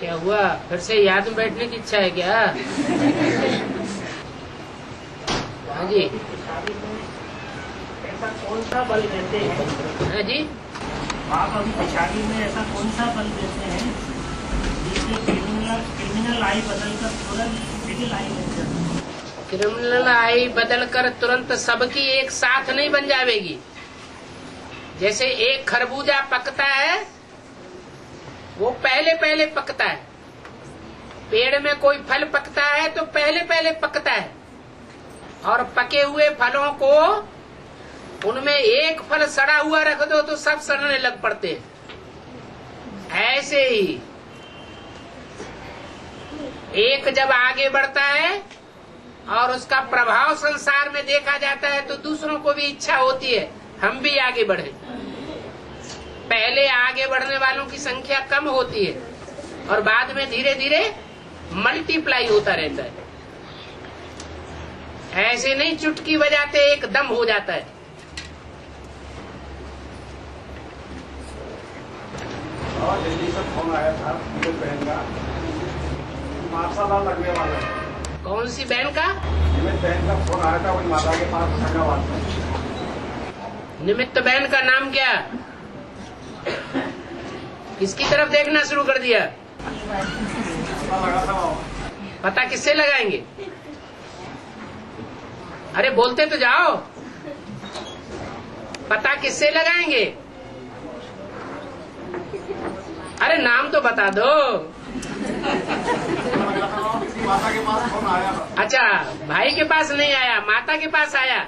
क्या हुआ? फिर से याद में बैठने की इच्छा है क्या? हाँ जी। ऐसा कौन सा बल देते हैं? हाँ जी। आप अभी शादी में ऐसा कौन सा बल देते हैं जिससे क्रिमिनल आई बदलकर तुरंत सिविल आई बन जाती? क्रिमिनल आई बदलकर तुरंत सबकी एक साथ नहीं बन जाएगी। जैसे एक खरबूजा पकता है, वो पहले पहले पकता है। पेड़ में कोई फल पकता है तो पहले पहले पकता है, और पके हुए फलों को उनमें एक फल सड़ा हुआ रख दो तो सब सड़ने लग पड़ते हैं। ऐसे ही एक जब आगे बढ़ता है और उसका प्रभाव संसार में देखा जाता है तो दूसरों को भी इच्छा होती है हम भी आगे बढ़े। पहले आगे बढ़ने वालों की संख्या कम होती है और बाद में धीरे धीरे मल्टीप्लाई होता रहता है। ऐसे नहीं चुटकी बजाते एकदम हो जाता है। और दिल्ली से फोन आया था मेरे बहन का, माशाल्लाह लगने वाला है। कौन सी बहन का? मेरे बहन का फोन आया था, वही माता के पास संगावाद में। निमित्त बहन का नाम क्या? किसकी तरफ देखना शुरू कर दिया? लगा था पता किससे लगाएंगे? अरे बोलते तो जाओ, पता किससे लगाएंगे? अरे नाम तो बता दो। माता के पास फोन आया था। अच्छा, भाई के पास नहीं आया, माता के पास आया।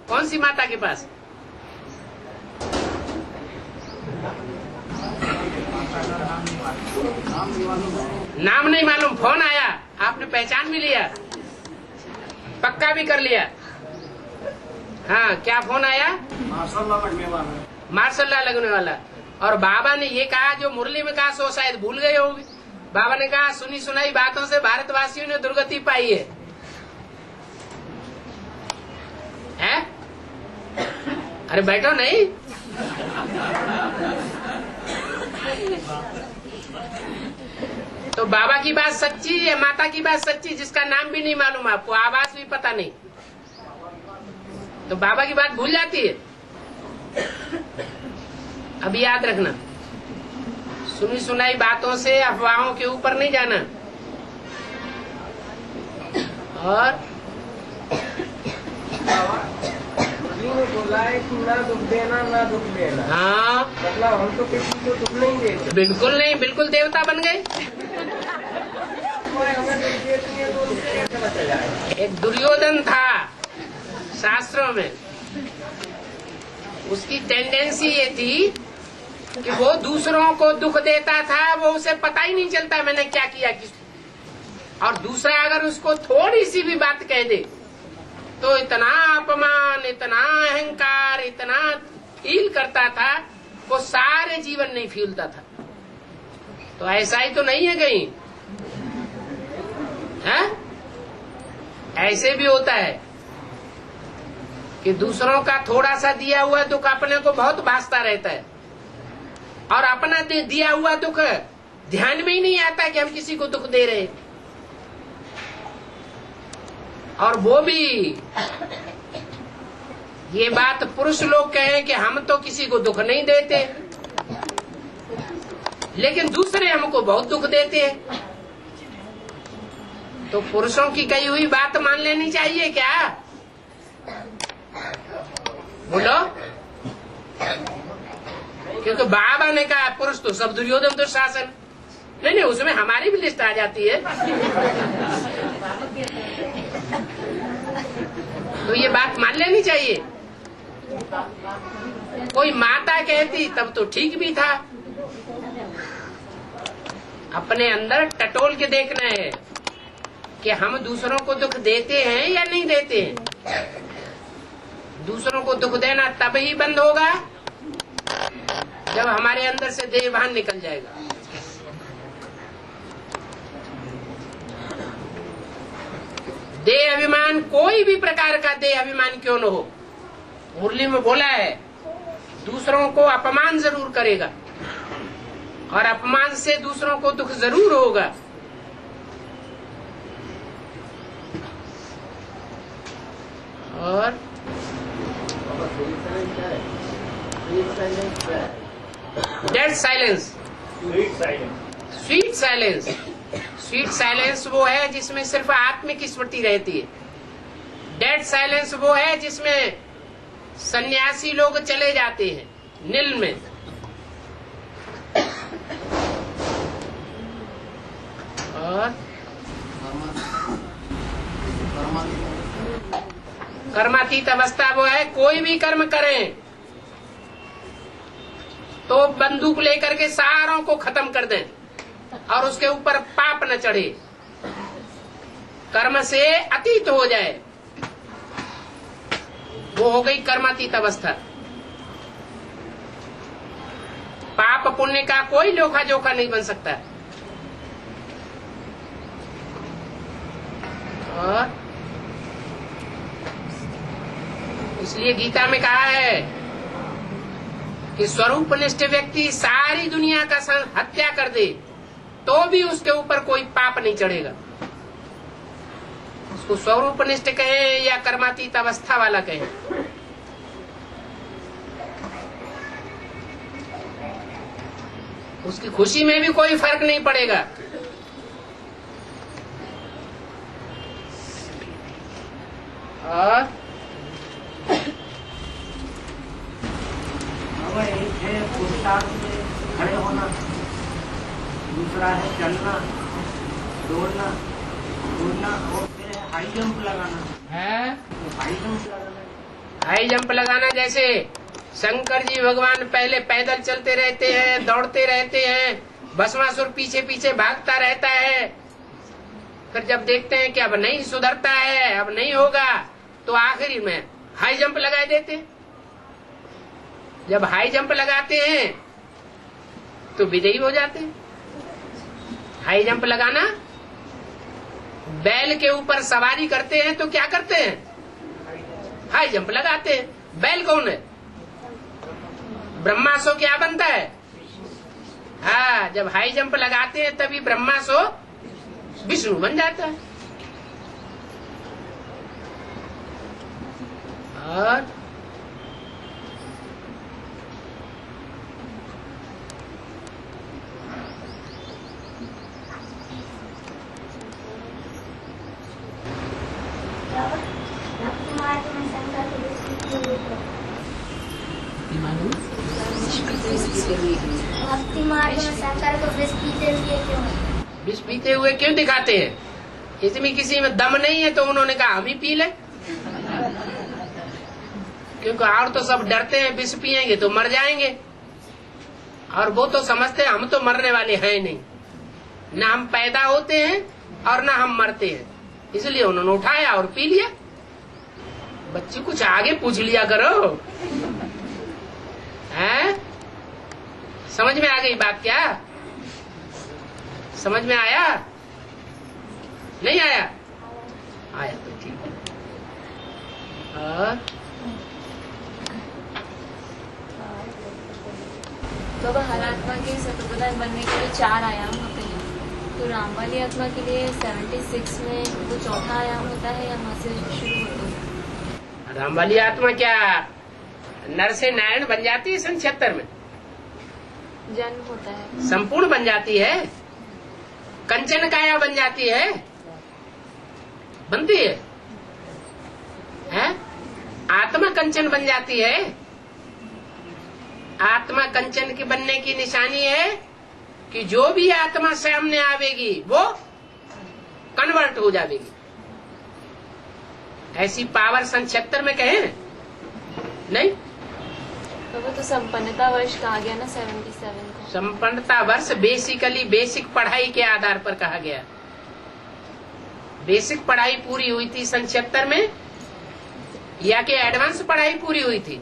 कौन सी माता के पास? नाम नहीं मालूम, फोन आया, आपने पहचान भी लिया, पक्का भी कर लिया। हाँ, क्या फोन आया? माशाल्लाह लगने वाला है। मार्शल्लाह लगने वाला। और बाबा ने ये कहा जो मुरली में कहा सो शायद भूल गए होंगे। बाबा ने कहा सुनी सुनाई बातों से भारतवासियों ने दुर्गति पाई है। हैं? अरे बैठो नहीं। तो बाबा की बात सच्ची है, माता की बात सच्ची, जिसका नाम भी नहीं मालूम आपको, आवाज भी पता नहीं, तो बाबा की बात भूल जाती है। अब याद रखना, सुनी सुनाई बातों से अफवाहों के ऊपर नहीं जाना। और बोला है कि ना दुख देना ना दुख देना। हाँ, मतलब हम तो किसी को दुख नहीं देते। बिल्कुल नहीं, बिल्कुल देवता बन गए। हमें दुख देती है तो उससे कैसे बचा जाए? एक दुर्योधन था शास्त्रों में, उसकी टेंडेंसी ये थी कि वो दूसरों को दुख देता था, वो उसे पता ही नहीं चलता मैंने क्या किया किस। और दूसरा अगर उसको थोड़ी सी भी बात कह दे तो इतना अपमान, इतना अहंकार, इतना फील करता था, वो सारे जीवन नहीं फीलता था। तो ऐसा ही तो नहीं है कहीं, है? ऐसे भी होता है कि दूसरों का थोड़ा सा दिया हुआ दुख अपने को बहुत भासता रहता है, और अपना दिया हुआ दुख ध्यान में ही नहीं आता कि हम किसी को दुख दे रहे। और वो भी ये बात पुरुष लोग कहें कि हम तो किसी को दुख नहीं देते, लेकिन दूसरे हमको बहुत दुख देते हैं। तो पुरुषों की कही हुई बात मान लेनी चाहिए क्या? बोलो। क्योंकि बाबा ने कहा पुरुष तो सब दुर्योधन दुशासन। नहीं, उसमें हमारी भी लिस्ट आ जाती है। तो ये बात मान लेनी चाहिए। कोई माता कहती तब तो ठीक भी था। अपने अंदर टटोल के देखना है कि हम दूसरों को दुख देते हैं या नहीं देते हैं। दूसरों को दुख देना तब ही बंद होगा जब हमारे अंदर से देहभान निकल जाएगा। देह अभिमान, कोई भी प्रकार का देह अभिमान क्यों न हो, मुरली में बोला है दूसरों को अपमान जरूर करेगा, और अपमान से दूसरों को दुख जरूर होगा। और dead silence, sweet silence. Sweet silence वो है जिसमें सिर्फ आत्मा की स्मृति रहती है। डेड साइलेंस वो है जिसमें सन्यासी लोग चले जाते हैं नील में। और कर्मातीत अवस्था वो है, कोई भी कर्म करें तो बंदूक लेकर के सारों को खत्म कर दें और उसके ऊपर पाप न चढ़े, कर्म से अतीत हो जाए, वो हो गई कर्मातीत अवस्था। पाप पुण्य का कोई लेखा जोखा नहीं बन सकता। और इसलिए गीता में कहा है कि स्वरूपनिष्ठ व्यक्ति सारी दुनिया का हत्या कर दे तो भी उसके ऊपर कोई पाप नहीं चढ़ेगा। उसको स्वरूपनिष्ठ कहें या कर्मातीत अवस्था वाला कहें। उसकी खुशी में भी कोई फर्क नहीं पड़ेगा। और एक है पुरुषार्थ में खड़े होना, दूसरा है चलना, दौड़ना, कूदना, और फिर है हाई जंप लगाना। है हाई जंप लगाना, हाई जंप लगाना। जैसे शंकर जी भगवान पहले पैदल चलते रहते हैं, दौड़ते रहते हैं, भस्मासुर पीछे पीछे भागता रहता है। फिर जब देखते हैं कि अब नहीं सुधरता है, अब नहीं होगा, तो आखिरी में हाई जंप लगा देते हैं। जब हाई जंप लगाते हैं तो विजयी हो जाते हैं। हाई जंप लगाना, बैल के ऊपर सवारी करते हैं तो क्या करते हैं? हाई जंप लगाते हैं। बैल कौन है? ब्रह्मासो क्या बनता है? हाँ, जब हाई जंप लगाते हैं तभी ब्रह्मासो विष्णु बन जाता है। और भक्ति मार्ग में शंकर को विष पीते हुए क्यों? विष पीते हुए क्यों दिखाते हैं? इसमें किसी में दम नहीं है तो उन्होंने कहा हम ही पी ले। क्योंकि और तो सब डरते हैं विष पिएंगे तो मर जाएंगे, और वो तो समझते हैं हम तो मरने वाले हैं नहीं, ना हम पैदा होते हैं और ना हम मरते हैं। इसलिए उन्होंने उठाया और पी लिया। बच्चे कुछ आगे पूछ लिया करो। हैं? समझ में आ गई बात? क्या समझ में आया? नहीं आया? आया तो ठीक है। तो वह हर आत्मा के सतोप्रधान बनने के लिए 4 आयाम होते हैं। तो राम वाली आत्मा के लिए 76 में वो चौथा आयाम होता है या वहाँ से शुरू होता है? राम वाली आत्मा क्या नर से नारायण बन जाती है? 76 में जन्म होता है, संपूर्ण बन जाती है, कंचन काया बन जाती है, बनती है, हैं? आत्मा कंचन बन जाती है। आत्मा कंचन की बनने की निशानी है कि जो भी आत्मा सामने आवेगी वो कन्वर्ट हो जाएगी। ऐसी पावर 76 में कहें नहीं? तो वो तो संपन्नता वर्ष कहा गया ना 77 को। संपन्नता वर्ष बेसिकली बेसिक पढ़ाई के आधार पर कहा गया। बेसिक पढ़ाई पूरी हुई थी 77 में या कि एडवांस पढ़ाई पूरी हुई थी?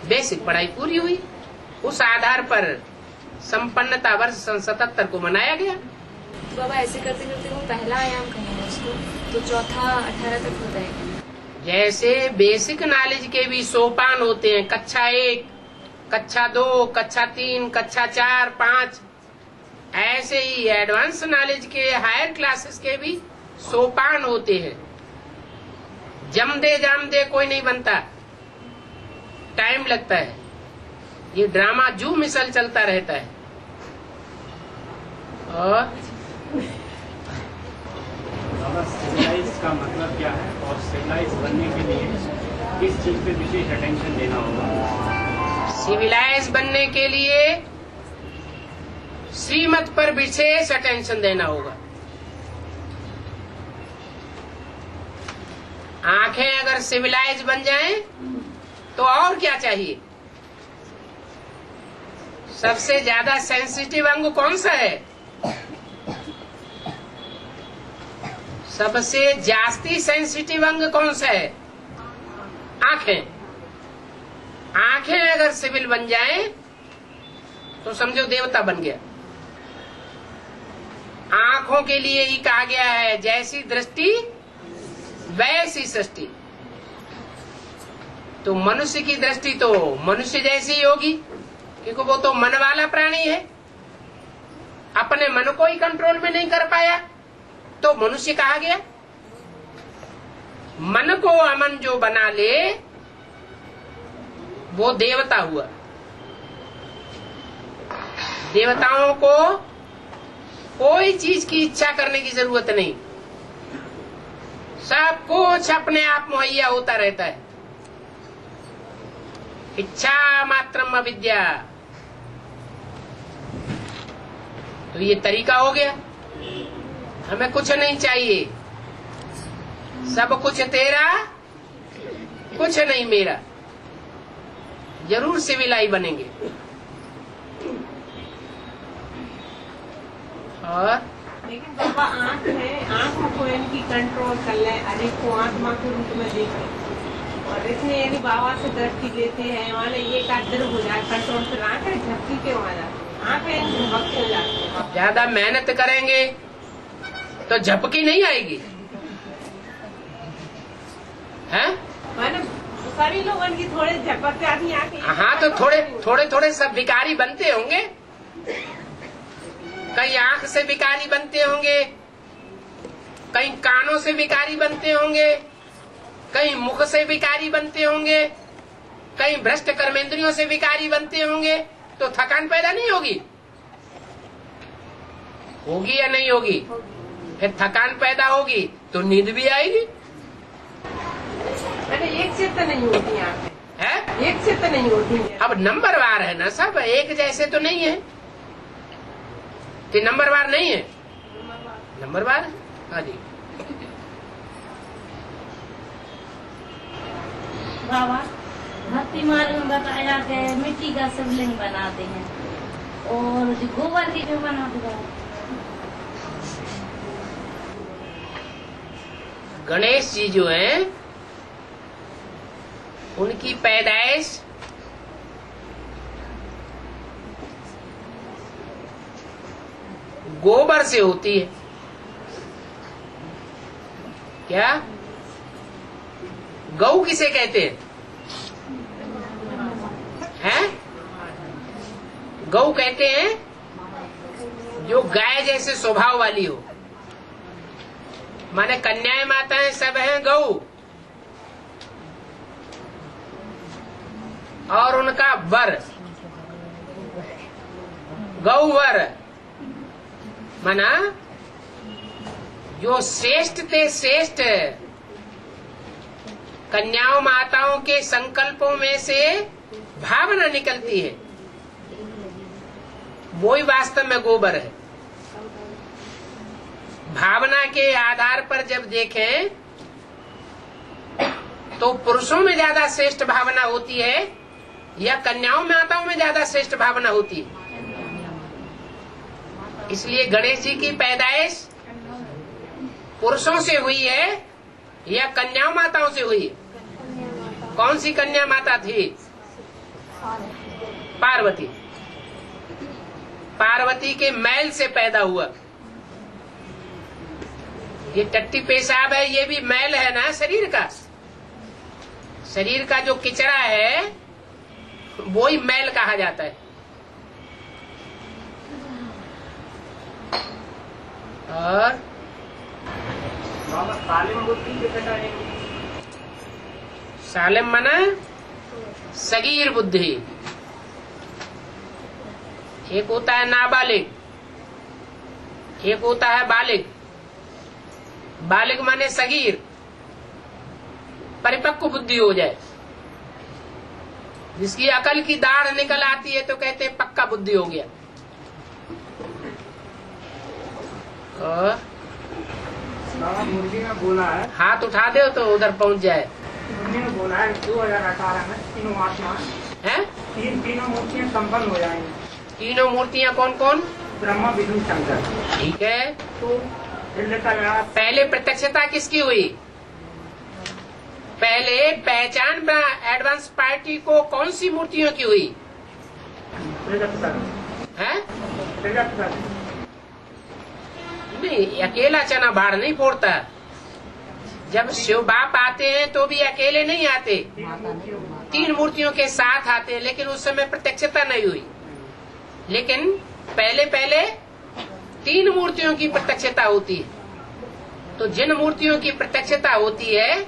बेसिक पढ़ाई पूरी हुई, उस आधार पर संपन्नता वर्ष 77 को मनाया गया। तो बाबा ऐसे करते करते वो पहला आयाम कहेंगे उसको, तो चौथा 18 तक होता है। जैसे बेसिक नॉलेज के भी सोपान होते हैं, कक्षा 1, कक्षा 2, कक्षा 3, कक्षा 4, 5, ऐसे ही एडवांस नॉलेज के हायर क्लासेस के भी सोपान होते हैं। जम दे कोई नहीं बनता, टाइम लगता है। ये ड्रामा जू मिसल चलता रहता है। और सिविलाइज का मतलब क्या है, और सिविलाइज बनने के लिए किस चीज पे विशेष अटेंशन देना होगा? सिविलाइज बनने के लिए श्रीमत पर विशेष अटेंशन देना होगा। आंखें अगर सिविलाइज बन जाएं तो और क्या चाहिए? सबसे ज्यादा सेंसिटिव अंग कौन सा है? सबसे जास्ती सेंसिटिव अंग कौन सा है? आंखें। आंखें अगर सिविल बन जाएं तो समझो देवता बन गया। आंखों के लिए ही कहा गया है जैसी दृष्टि वैसी सृष्टि। तो मनुष्य की दृष्टि तो मनुष्य जैसी ही होगी, क्योंकि वो तो मन वाला प्राणी है। अपने मन को ही कंट्रोल में नहीं कर पाया तो मनुष्य कहा गया। मन को अमन जो बना ले वो देवता हुआ। देवताओं को कोई चीज की इच्छा करने की जरूरत नहीं, सब कुछ अपने आप मुहैया होता रहता है। इच्छा मात्रम अविद्या। तो ये तरीका हो गया। हमें कुछ नहीं चाहिए, सब कुछ तेरा, कुछ नहीं मेरा। जरूर सिविलाई बनेंगे। और लेकिन बाबा आँख है, आँखों को इनकी कंट्रोल कर ले, अनेक को आत्मा के रूप में देखे, और इसमें यदि बाबा से दृष्टि लेते हैं वाले ये का दर्द हो जाए कंट्रोल, फिर आँखें झपकी के वहाँ जाती, आँखें झपक हो जाती है। ज्यादा मेहनत करेंगे तो झपकी नहीं आएगी, है? मैंने सभी लोगों की थोड़े झपक जाती आँखें। हाँ, तो थोड़े थोड़े सब भिखारी बनते होंगे। कई आंख से भिखारी बनते होंगे, कई कानों से भिखारी बनते होंगे, कई मुख से भिखारी बनते होंगे, कई भ्रष्ट कर्मेंद्रियों से भिखारी बनते होंगे। तो थकान पैदा नहीं होगी? होगी या नहीं होगी? फिर थकान पैदा होगी तो नींद भी आएगी। अरे एक से तो नहीं होती आँखें, है? एक से तो नहीं होती है। अब नंबरवार है ना, सब एक जैसे तो नहीं है। कि नंबरवार नहीं है? नंबरवार। हाँ जी। बाबा भक्ति मार्ग में बताया कि मिट्टी का शिवलिंग बनाते हैं और जो गोबर की जो बनाते हैं। गणेश जी जो हैं उनकी पैदाइश गोबर से होती है। क्या? गौ किसे कहते हैं? हैं? गौ कहते हैं जो गाय जैसे स्वभाव वाली हो। माने कन्याएं माताएं सब हैं गौ, और उनका वर गौवर माना जो श्रेष्ठ ते श्रेष्ठ कन्याओं माताओं के संकल्पों में से भावना निकलती है, वो ही वास्तव में गोबर है। भावना के आधार पर जब देखें तो पुरुषों में ज्यादा श्रेष्ठ भावना होती है या कन्याओं माताओं में ज्यादा श्रेष्ठ भावना होती है। इसलिए गणेश जी की पैदाइश पुरुषों से हुई है या कन्याओं माताओं से हुई? कौन सी कन्या माता थी? पार्वती। पार्वती के मैल से पैदा हुआ। ये टट्टी पेशाब है, ये भी मैल है ना शरीर का। शरीर का जो किचड़ा है वो ही मैल कहा जाता है। और बाबा सालिम बुद्धि के बताएंगे। सालिम मना सगीर बुद्धि, एक होता है नाबालिग, एक होता है बालिग। बालिग माने सगीर, परिपक्व बुद्धि हो जाए, जिसकी अकल की दाढ़ निकल आती है तो कहते हैं पक्का बुद्धि हो गया। और बाबा मुरली में बोला है, हाथ उठा दो तो उधर पहुंच जाए। मुरली में बोला है 2018 में तीनों आत्मा हैं? तीनों मूर्तियां संपन्न हो जाएंगी। तीनों मूर्तियां कौन कौन? ब्रह्मा विष्णु शंकर। ठीक है। तो फिर लिखा गया पहले प्रत्यक्षता किसकी हुई? पहले पहचान एडवांस पार्टी को कौन सी मूर्तियों की हुई? है? नहीं, अकेला चना बाढ़ नहीं फोड़ता। जब शिव बाप आते हैं तो भी अकेले नहीं आते, तीन मूर्तियों के साथ आते हैं, लेकिन उस समय प्रत्यक्षता नहीं हुई। लेकिन पहले पहले तीन मूर्तियों की प्रत्यक्षता होती है। तो जिन मूर्तियों की प्रत्यक्षता होती है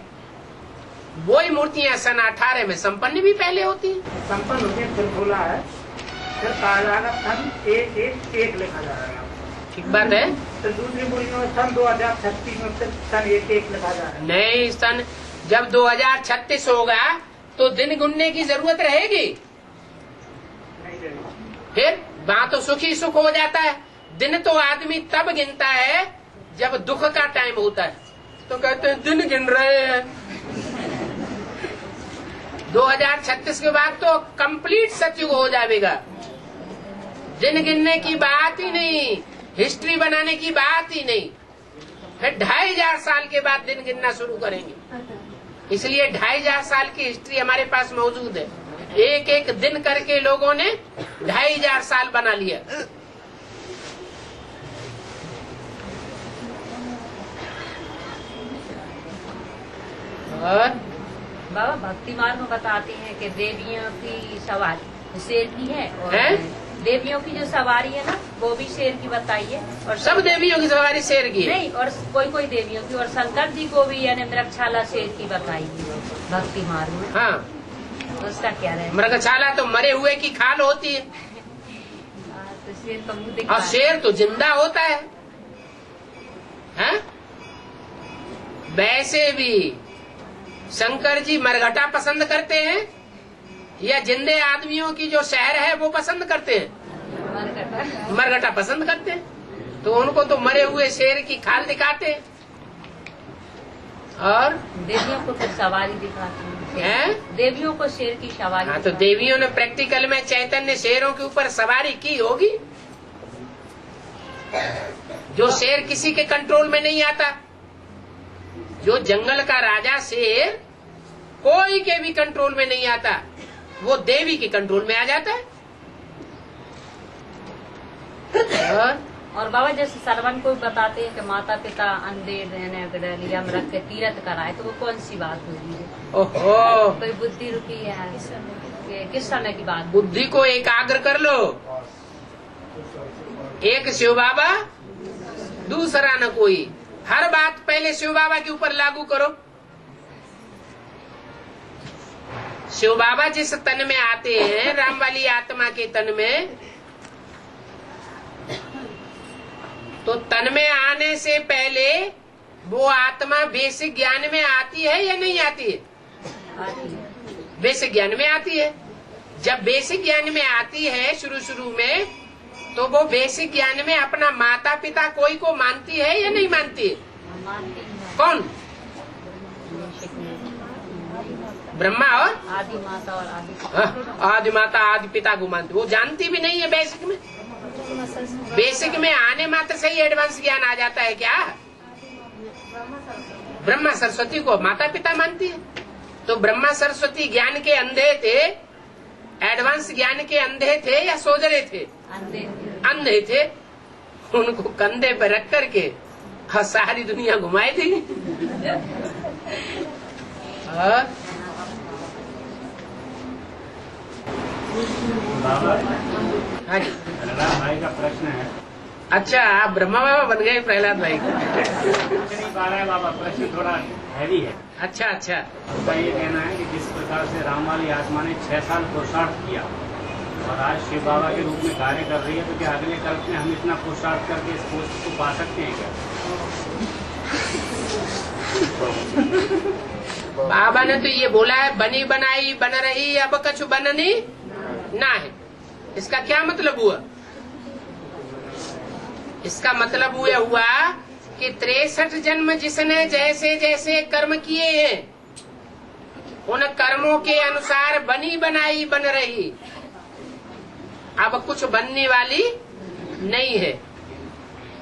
वही मूर्तियां सन 18 में संपन्न भी पहले होती है। संपन्न होती है, फिर बोला है, फिर कहा जाएगा सन 111 लिखा जाएगा। ठीक बात है। तो दूसरी मूर्ति में सन 2036 में फिर सन 111 लिखा जाएगा। नहीं, सन जब 2036 होगा तो दिन गिनने की जरूरत रहेगी। नहीं रहेगी। फिर वहाँ तो सुखी सुख हो जाता है। दिन तो आदमी तब गिनता है जब दुख का टाइम होता है, तो कहते हैं दिन गिन रहे हैं। 2036 के बाद तो कंप्लीट सतयुग हो जाएगा। दिन गिनने की बात ही नहीं, हिस्ट्री बनाने की बात ही नहीं। फिर 2500 साल के बाद दिन गिनना शुरू करेंगे। इसलिए 2500 साल की हिस्ट्री हमारे पास मौजूद है। एक एक दिन करके लोगों ने 2500 साल बना लिया। और बाबा भक्ति मार्ग में बताते हैं कि देवियों की सवारी शेर की है, और है? देवियों की जो सवारी है ना वो भी शेर की बताइए। और सब देवियों की सवारी शेर की है? नहीं, और कोई कोई देवियों की, और शंकर जी को भी यानी मृगशाला शेर की बताइए भक्ति मार्ग में। हाँ, उसका क्या रहे? मृगशाला तो मरे हुए की खाल होती है, तो शेर का मुंह और दिखा शेर तो जिंदा होता है। हैं? वैसे भी शंकर जी मरघटा पसंद करते हैं या जिंदे आदमियों की जो शहर है वो पसंद करते हैं? मरघटा पसंद करते हैं, तो उनको तो मरे हुए शेर की खाल दिखाते हैं। और देवियों को फिर सवारी दिखाते हैं, देवियों को शेर की सवारी। हाँ, तो देवियों ने प्रैक्टिकल में चैतन्य शेरों के ऊपर सवारी की होगी। जो शेर किसी के कंट्रोल में नहीं आता, जो जंगल का राजा शेर कोई के भी कंट्रोल में नहीं आता, वो देवी के कंट्रोल में आ जाता है। और बाबा जैसे सरवन को बताते हैं कि माता पिता अंधे लिया में रख के तीरथ कराए, तो वो कौन सी बात होगी? ओहो, कोई बुद्धि रुकी है? किस समय की बात? बुद्धि को एकाग्र कर लो। एक शिव बाबा, दूसरा न कोई। हर बात पहले शिव बाबा के ऊपर लागू करो। शिव बाबा जिस तन में आते हैं, राम वाली आत्मा के तन में, तो तन में आने से पहले वो आत्मा बेसिक ज्ञान में आती है या नहीं आती है? बेसिक ज्ञान में आती है। जब बेसिक ज्ञान में आती है शुरू में, तो वो बेसिक ज्ञान में अपना माता पिता कोई को मानती है या नहीं मानती है? कौन? ब्रह्मा और आदि माता और आदि पिता। आदि माता आदि पिता को मानती। वो जानती भी नहीं है बेसिक में। बेसिक में आने मात्र से ही एडवांस ज्ञान आ जाता है क्या? ब्रह्मा सरस्वती को माता पिता मानती है। तो ब्रह्मा सरस्वती ज्ञान के अंधे थे, एडवांस ज्ञान के अंधे थे या सोजरे थे? अंधे थे। उनको कंधे पर रख करके सारी दुनिया घुमाई थी। बाबा हाँ जी। प्रहलाद भाई का प्रश्न है। अच्छा, आप ब्रह्मा बाबा बन गए प्रहलाद भाई को। नहीं पा रहा है बाबा, प्रश्न थोड़ा हैवी है। अच्छा अच्छा। उसका ये कहना है कि जिस प्रकार से राम वाली आत्मा ने 6 साल पुरुषार्थ किया और आज शिव बाबा के रूप में कार्य कर रही है, तो क्या अगले कल्प में हम इतना पुरुषार्थ करके इस पोस्ट को पा सकते हैं क्या? बाबा ने तो ये बोला है, बनी बनाई बन रही अब कछु बननी ना है। इसका क्या मतलब हुआ? इसका मतलब ये हुआ कि 63 जन्म जिसने जैसे जैसे कर्म किए हैं, उन कर्मों के अनुसार बनी बनाई बन रही, अब कुछ बनने वाली नहीं है।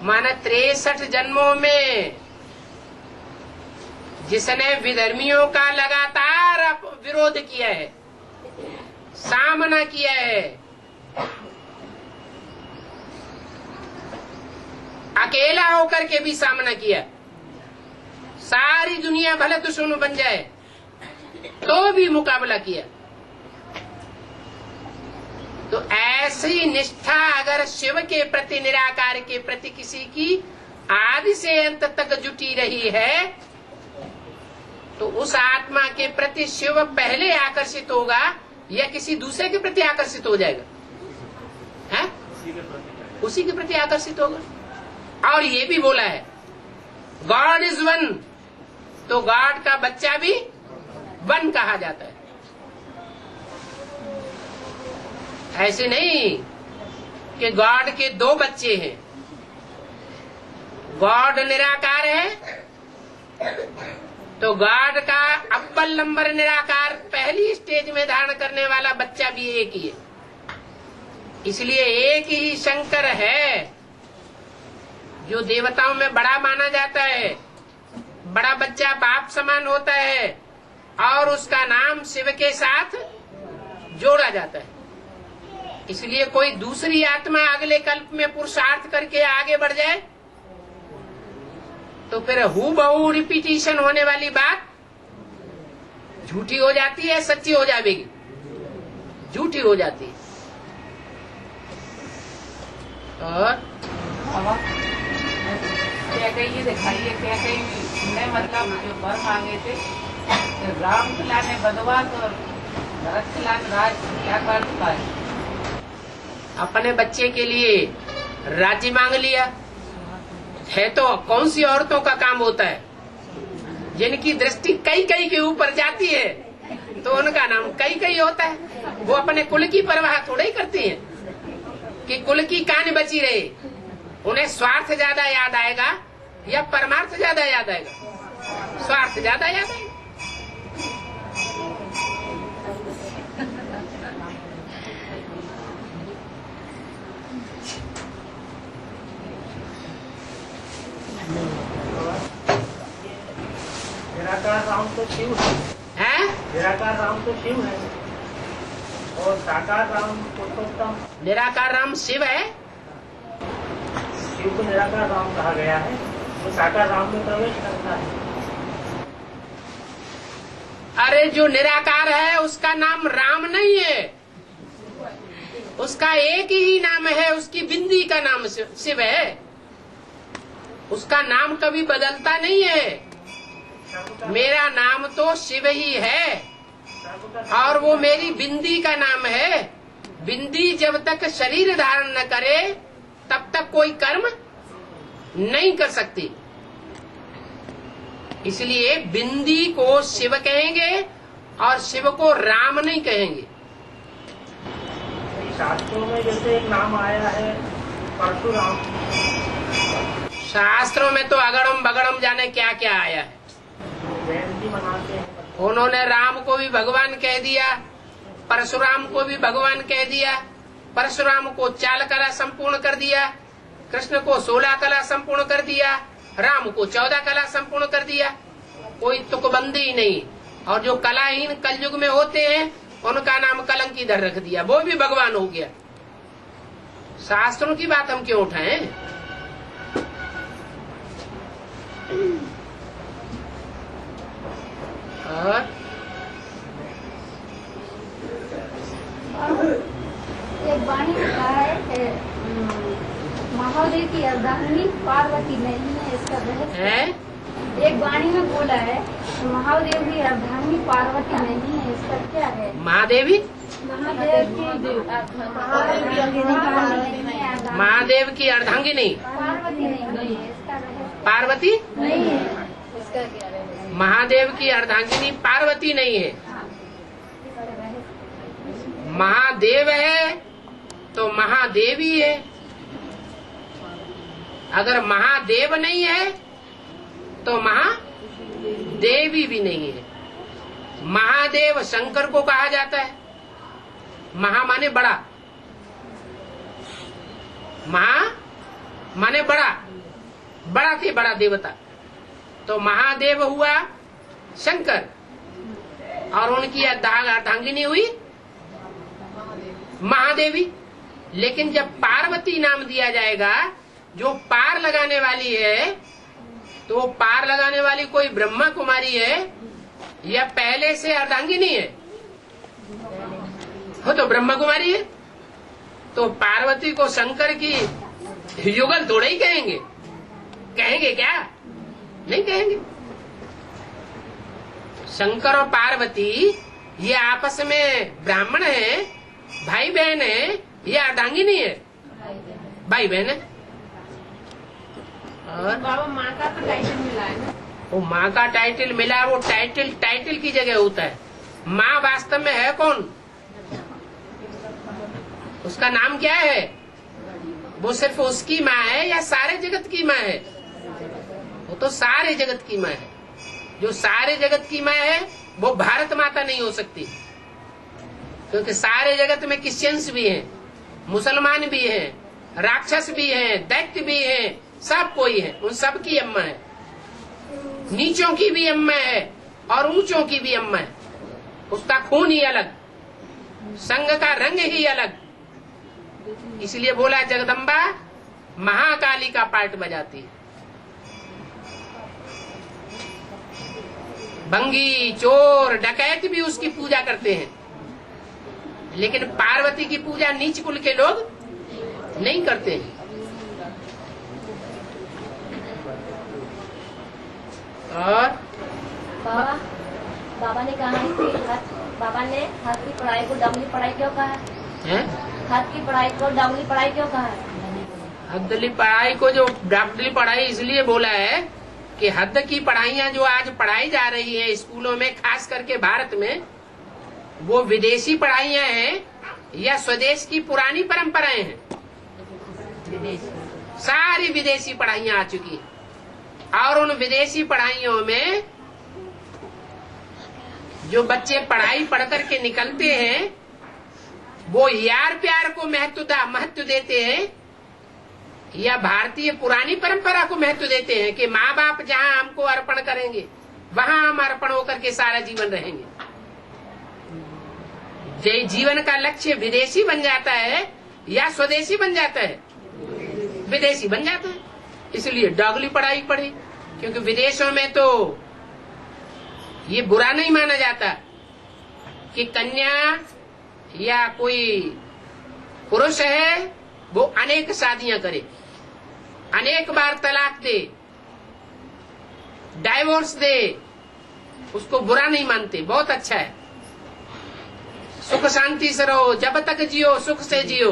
माना 63 जन्मों में जिसने विधर्मियों का लगातार विरोध किया है, सामना किया है, अकेला होकर के भी सामना किया, सारी दुनिया भले दुश्मन बन जाए तो भी मुकाबला किया, तो ऐसी निष्ठा अगर शिव के प्रति, निराकार के प्रति किसी की आदि से अंत तक जुटी रही है, तो उस आत्मा के प्रति शिव पहले आकर्षित होगा या किसी दूसरे के प्रति आकर्षित हो जाएगा? है? उसी के प्रति आकर्षित होगा। और ये भी बोला है गॉड इज वन, तो गॉड का बच्चा भी वन कहा जाता है। ऐसे नहीं कि गॉड के 2 बच्चे हैं। गॉड निराकार है तो गॉड का अव्वल नंबर निराकार पहली स्टेज में धारण करने वाला बच्चा भी एक ही है। इसलिए एक ही शंकर है जो देवताओं में बड़ा माना जाता है। बड़ा बच्चा बाप समान होता है और उसका नाम शिव के साथ जोड़ा जाता है। इसलिए कोई दूसरी आत्मा अगले कल्प में पुरुषार्थ करके आगे बढ़ जाए तो फिर हूबहू रिपीटिशन होने वाली बात झूठी हो जाती है, सच्ची हो जाएगी, झूठी हो जाती है। और क्या कहीं ये दिखाइए, क्या कहीं ने मतलब जो वर मांगे थे, राम खिलाने बदवास और भरत खिलाने राज, क्या कर चुका है? अपने बच्चे के लिए राज्य मांग लिया है, तो कौन सी औरतों का काम होता है? जिनकी दृष्टि कई कई के ऊपर जाती है तो उनका नाम कई कई होता है। वो अपने कुल की परवाह थोड़ा ही करती हैं कि कुल की कान बची रहे। उन्हें स्वार्थ ज्यादा याद आएगा या परमार्थ ज्यादा याद आएगा? स्वार्थ ज्यादा याद आएगा। निराकार राम तो शिव है, निराकार राम तो शिव है और साकार राम पुरुषोत्तम। निराकार राम शिव है, शिव को निराकार राम कहा गया है, वो साकार राम में प्रवेश करता है। अरे जो निराकार है उसका नाम राम नहीं है, उसका एक ही नाम है, उसकी बिंदी का नाम शिव है। उसका नाम कभी बदलता नहीं है। मेरा नाम तो शिव ही है और वो मेरी बिंदी का नाम है। बिंदी जब तक शरीर धारण न करे तब तक कोई कर्म नहीं कर सकती। इसलिए बिंदी को शिव कहेंगे और शिव को राम नहीं कहेंगे। शास्त्रों में जैसे एक नाम आया है परशुराम, शास्त्रों में तो अगड़म बगड़म जाने क्या क्या आया है। जयंती मनाते हैं। उन्होंने राम को भी भगवान कह दिया, परशुराम को भी भगवान कह दिया। परशुराम को 4 कला संपूर्ण कर दिया, कृष्ण को 16 कला संपूर्ण कर दिया, राम को 14 कला संपूर्ण कर दिया। कोई तुकबंदी ही नहीं। और जो कलाहीन कलयुग में होते हैं उनका नाम कलंकीधर रख दिया, वो भी भगवान हो गया। शास्त्रों की बात हम क्यों उठाएं? और महादेव की अर्धांगिनी पार्वती नहीं है, इसका रहस्य है? एक वाणी में बोला है महादेव की अर्धांगिनी पार्वती नहीं है, इसका क्या है? महादेवी महादेव की महादेव की अर्धांगिनी पार्वती नहीं है, इसका रहस्य पार्वती नहीं है। इसका क्या है? महादेव की अर्धांगिनी पार्वती नहीं है। महादेव है तो महादेवी है। अगर महादेव नहीं है तो महादेवी भी नहीं है। महादेव शंकर को कहा जाता है। महा माने बड़ा, महा माने बड़ा, बड़ा से बड़ा देवता। तो महादेव हुआ शंकर और उनकी अर्धांगिनी हुई महादेवी। लेकिन जब पार्वती नाम दिया जाएगा, जो पार लगाने वाली है, तो वो पार लगाने वाली कोई ब्रह्मा कुमारी है या पहले से अर्धांगिनी है? वो तो ब्रह्मा कुमारी है। तो पार्वती को शंकर की युगल थोड़े ही कहेंगे। कहेंगे क्या? नहीं कहेंगे। शंकर और पार्वती ये आपस में ब्राह्मण है, भाई बहन है, ये अर्धांगिनी है, भाई बहन है। और बाबा माँ का तो टाइटल मिला है ना? वो माँ का टाइटल मिला, वो टाइटल की जगह होता है। माँ वास्तव में है कौन? उसका नाम क्या है? वो सिर्फ उसकी माँ है या सारे जगत की माँ है? वो तो सारे जगत की माँ है। जो सारे जगत की माँ है वो भारत माता नहीं हो सकती, क्योंकि सारे जगत में क्रिश्चियंस भी हैं, मुसलमान भी हैं, राक्षस भी हैं, दैत्य भी हैं, सब कोई है। उन सब की अम्मा है। नीचों की भी अम्मा है और ऊंचों की भी अम्मा है। उसका खून ही अलग, संग का रंग ही अलग। इसलिए बोला जगदम्बा महाकाली का पार्ट बजाती है। भंगी, चोर, डकैत भी उसकी पूजा करते हैं, लेकिन पार्वती की पूजा नीच कुल के लोग नहीं करते हैं। और बाबा ने कहा है कि बाबा ने हाथ की पढ़ाई को डाउली पढ़ाई क्यों कहा है? हाथ की पढ़ाई को डाउली पढ़ाई क्यों कहा है? हद्दली पढ़ाई को जो डाउली पढ़ाई इसलिए बोला है कि हद की पढ़ाइयाँ जो आज पढ़ाई जा रही है स्कूलों में, खास करके भारत में, वो विदेशी पढ़ाइयाँ हैं या स्वदेश की पुरानी परंपराएं हैं? सारी विदेशी पढ़ाइयाँ आ चुकी हैं। और उन विदेशी पढ़ाइयों में जो बच्चे पढ़ाई पढ़ करके निकलते हैं, वो यार प्यार को महत्व देते हैं या भारतीय पुरानी परंपरा को महत्व देते हैं कि माँ बाप जहाँ हमको अर्पण करेंगे वहाँ हम अर्पण होकर के सारा जीवन रहेंगे। जीवन का लक्ष्य विदेशी बन जाता है या स्वदेशी बन जाता है? विदेशी बन जाता है। इसलिए डागली पढ़ाई पढ़ी, क्योंकि विदेशों में तो ये बुरा नहीं माना जाता कि कन्या या कोई पुरुष है वो अनेक शादियां करे, अनेक बार तलाक दे, डाइवोर्स दे, उसको बुरा नहीं मानते, बहुत अच्छा है। सुख शांति से रहो, जब तक जियो सुख से जियो।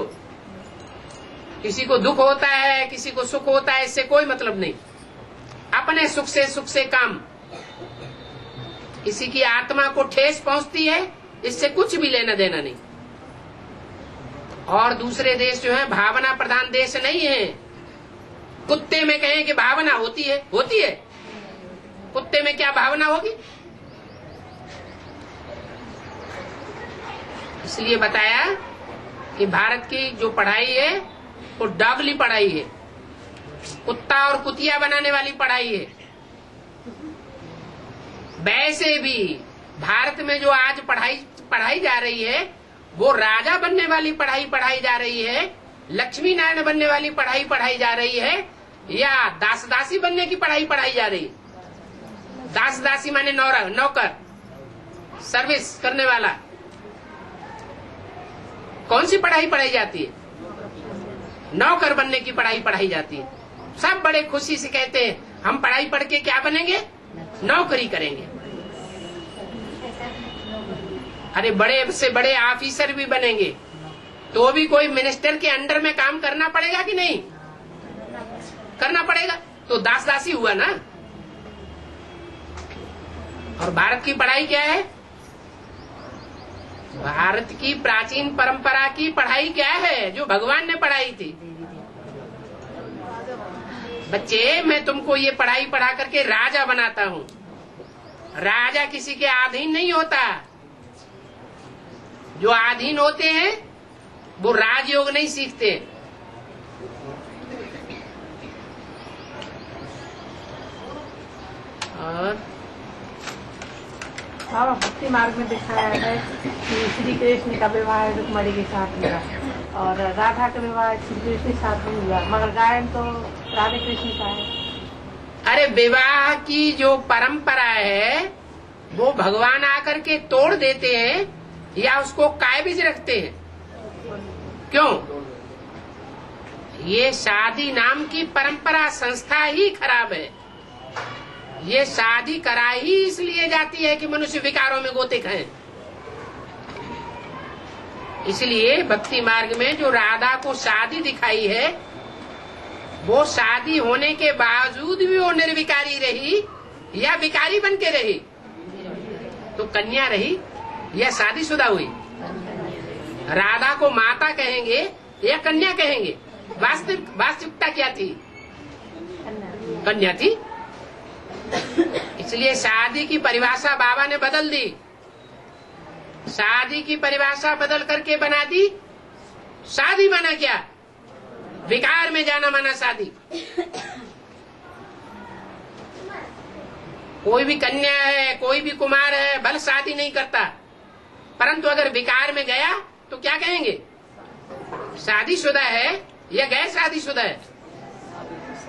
किसी को दुख होता है, किसी को सुख होता है, इससे कोई मतलब नहीं। अपने सुख से काम। किसी की आत्मा को ठेस पहुंचती है, इससे कुछ भी लेना देना नहीं। और दूसरे देश जो है भावना प्रधान देश नहीं है। कुत्ते में कहें कि भावना होती है, होती है। कुत्ते में क्या भावना होगी? इसलिए बताया कि भारत की जो पढ़ाई है वो डॉगली पढ़ाई है, कुत्ता और कुतिया बनाने वाली पढ़ाई है। वैसे भी भारत में जो आज पढ़ाई जा रही है वो राजा बनने वाली पढ़ाई पढ़ाई जा रही है, लक्ष्मी नारायण बनने वाली पढ़ाई पढ़ाई जा रही है, या दास दासी बनने की पढ़ाई पढ़ाई जा रही है। दास दासी माने नौकर, सर्विस करने वाला। कौन सी पढ़ाई पढ़ाई जाती है? नौकर बनने की पढ़ाई पढ़ाई जाती है। सब बड़े खुशी से कहते हैं हम पढ़ाई पढ़ के क्या बनेंगे, नौकरी करेंगे। अरे बड़े से बड़े ऑफिसर भी बनेंगे तो भी कोई मिनिस्टर के अंडर में काम करना पड़ेगा कि नहीं करना पड़ेगा, तो दास दासी हुआ ना। और भारत की पढ़ाई क्या है, भारत की प्राचीन परंपरा की पढ़ाई क्या है जो भगवान ने पढ़ाई थी। बच्चे मैं तुमको ये पढ़ाई पढ़ा करके राजा बनाता हूँ। राजा किसी के अधीन नहीं होता, जो अधीन होते हैं वो राजयोग नहीं सीखते। और बाबा भक्ति मार्ग में दिखाया है कि श्री कृष्ण का विवाह रुक्मणी के साथ हुआ और राधा का विवाह श्री कृष्ण के साथ नहीं हुआ, मगर गायन तो राधे कृष्ण का है। अरे विवाह की जो परंपरा है वो भगवान आकर के तोड़ देते हैं या उसको कायबिज रखते हैं। क्यों? ये शादी नाम की परंपरा संस्था ही खराब है। ये शादी कराई ही इसलिए जाती है कि मनुष्य विकारों में गोते खाएं। इसलिए भक्ति मार्ग में जो राधा को शादी दिखाई है वो शादी होने के बावजूद भी वो निर्विकारी रही या विकारी बन के रही, तो कन्या रही या शादीशुदा हुई। राधा को माता कहेंगे या कन्या कहेंगे, वास्तविकता क्या थी, कन्या थी। इसलिए शादी की परिभाषा बाबा ने बदल दी, शादी की परिभाषा बदल करके बना दी शादी माना क्या, विकार में जाना माना शादी। कोई भी कन्या है कोई भी कुमार है भले शादी नहीं करता, परंतु अगर विकार में गया तो क्या कहेंगे, शादीशुदा है या गैर शादीशुदा है,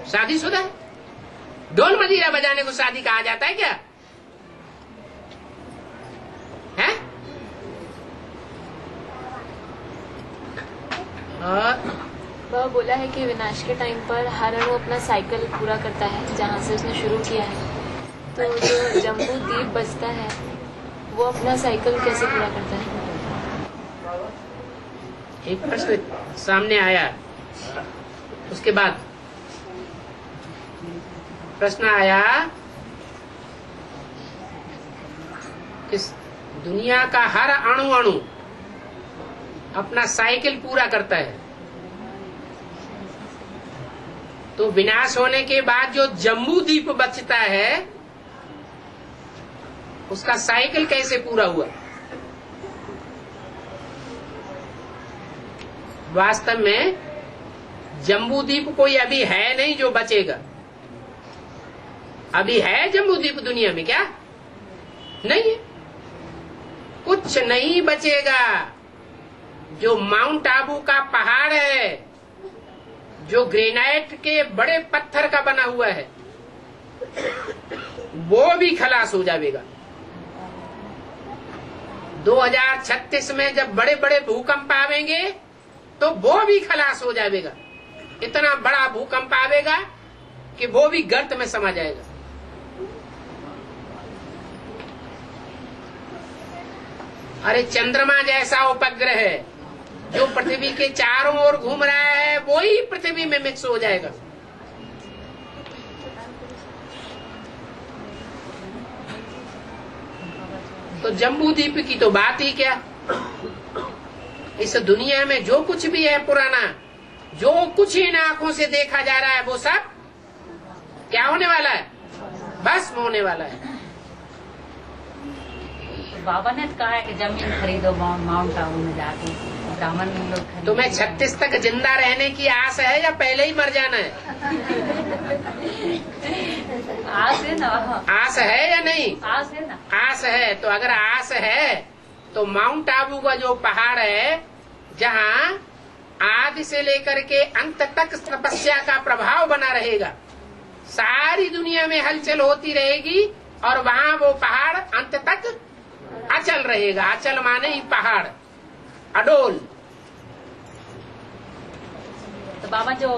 शादीशुदा है। ढोल मजीरा बजाने को शादी कहा जाता है क्या है? वह बोला है कि विनाश के टाइम पर हर अणु अपना साइकिल पूरा करता है जहाँ से उसने शुरू किया है, तो जो जम्बू द्वीप बचता है वो अपना साइकिल कैसे पूरा करता है? एक प्रश्न सामने आया, उसके बाद प्रश्न आया कि दुनिया का हर अणु अणु अपना साइकिल पूरा करता है, तो विनाश होने के बाद जो जम्बू द्वीप बचता है उसका साइकिल कैसे पूरा हुआ? वास्तव में जम्बू द्वीप कोई अभी है नहीं जो बचेगा। अभी है जम्बू द्वीप दुनिया में क्या? नहीं है, कुछ नहीं बचेगा। जो माउंट आबू का पहाड़ है जो ग्रेनाइट के बड़े पत्थर का बना हुआ है वो भी खलास हो जाएगा। 2036 में जब बड़े बड़े भूकंप आवेंगे तो वो भी खलास हो जाएगा। इतना बड़ा भूकंप आवेगा कि वो भी गर्त में समा जाएगा। अरे चंद्रमा जैसा उपग्रह है जो पृथ्वी के चारों ओर घूम रहा है वो ही पृथ्वी में मिक्स हो जाएगा। तो जम्बू द्वीप की तो बात ही क्या। इस दुनिया में जो कुछ भी है पुराना, जो कुछ इन आंखों से देखा जा रहा है वो सब क्या होने वाला है, भस्म होने वाला है। बाबा ने कहा है कि जमीन खरीदो माउंट आबू में जाके, ब्राह्मण लोग। तुम्हें 36 तक जिंदा रहने की आस है या पहले ही मर जाना है? आस है ना, आस है या नहीं? आस है ना, आस है। तो अगर आस है तो माउंट आबू का जो पहाड़ है जहाँ आदि से लेकर के अंत तक तपस्या का प्रभाव बना रहेगा, सारी दुनिया में हलचल होती रहेगी और वहाँ वो पहाड़ अंत तक अचल रहेगा। अचल माने ही पहाड़, अडोल। तो बाबा जो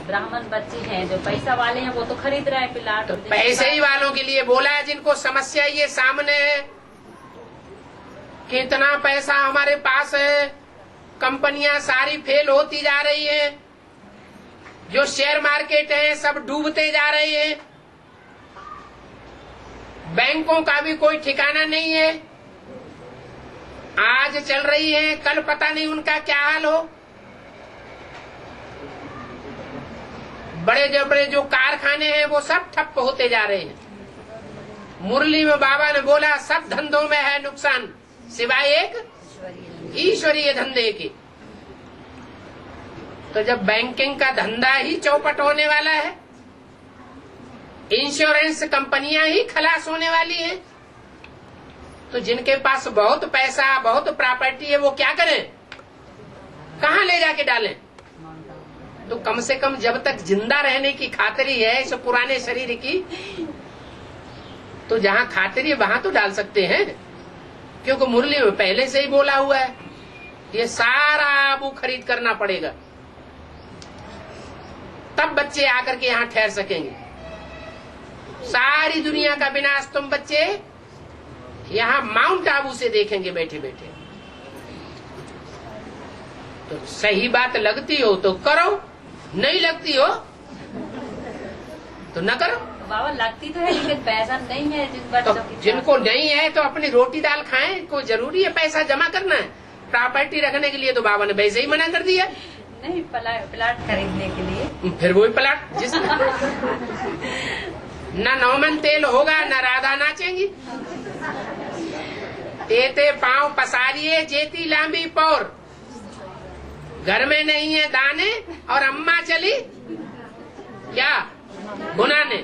ब्राह्मण बच्चे हैं, जो पैसा वाले हैं, वो तो खरीद रहे हैं प्लाट। तो पैसे ही वालों के लिए बोला है, जिनको समस्या ये सामने है, कितना पैसा हमारे पास है, कंपनियां सारी फेल होती जा रही हैं, जो शेयर मार्केट है सब डूबते जा रहे हैं, बैंकों का भी कोई ठिकाना नहीं है, आज चल रही है, कल पता नहीं उनका क्या हाल हो। बड़े जो कारखाने हैं वो सब ठप होते जा रहे हैं। मुरली में बाबा ने बोला सब धंधों में है नुकसान सिवाय एक ईश्वरीय धंधे के। तो जब बैंकिंग का धंधा ही चौपट होने वाला है, इंश्योरेंस कंपनियां ही खलास होने वाली हैं, तो जिनके पास बहुत पैसा बहुत प्रॉपर्टी है वो क्या करें, कहाँ ले जाके डालें? तो कम से कम जब तक जिंदा रहने की खातिरी है इस पुराने शरीर की, तो जहाँ खातिरी है वहां तो डाल सकते हैं, क्योंकि मुरली में पहले से ही बोला हुआ है ये सारा आबू खरीद करना पड़ेगा, तब बच्चे आकर के यहाँ ठहर सकेंगे। सारी दुनिया का विनाश तुम बच्चे यहाँ माउंट आबू से देखेंगे बैठे बैठे। तो सही बात लगती हो तो करो, नहीं लगती हो तो न करो। बाबा लगती तो है लेकिन पैसा नहीं है जिन बच्चों तो की। जिनको नहीं है तो अपनी रोटी दाल खाएं, कोई जरूरी है पैसा जमा करना है? प्रॉपर्टी रखने के लिए तो बाबा ने वैसे ही मना कर दिया। नहीं, प्लाट खरीदने के लिए। फिर वही प्लाट जिस न नौमन तेल होगा न राधा नाचेंगी। तेते पांव पसारिये जेती लांबी पौर, घर में नहीं है दाने और अम्मा चली क्या गुनाने।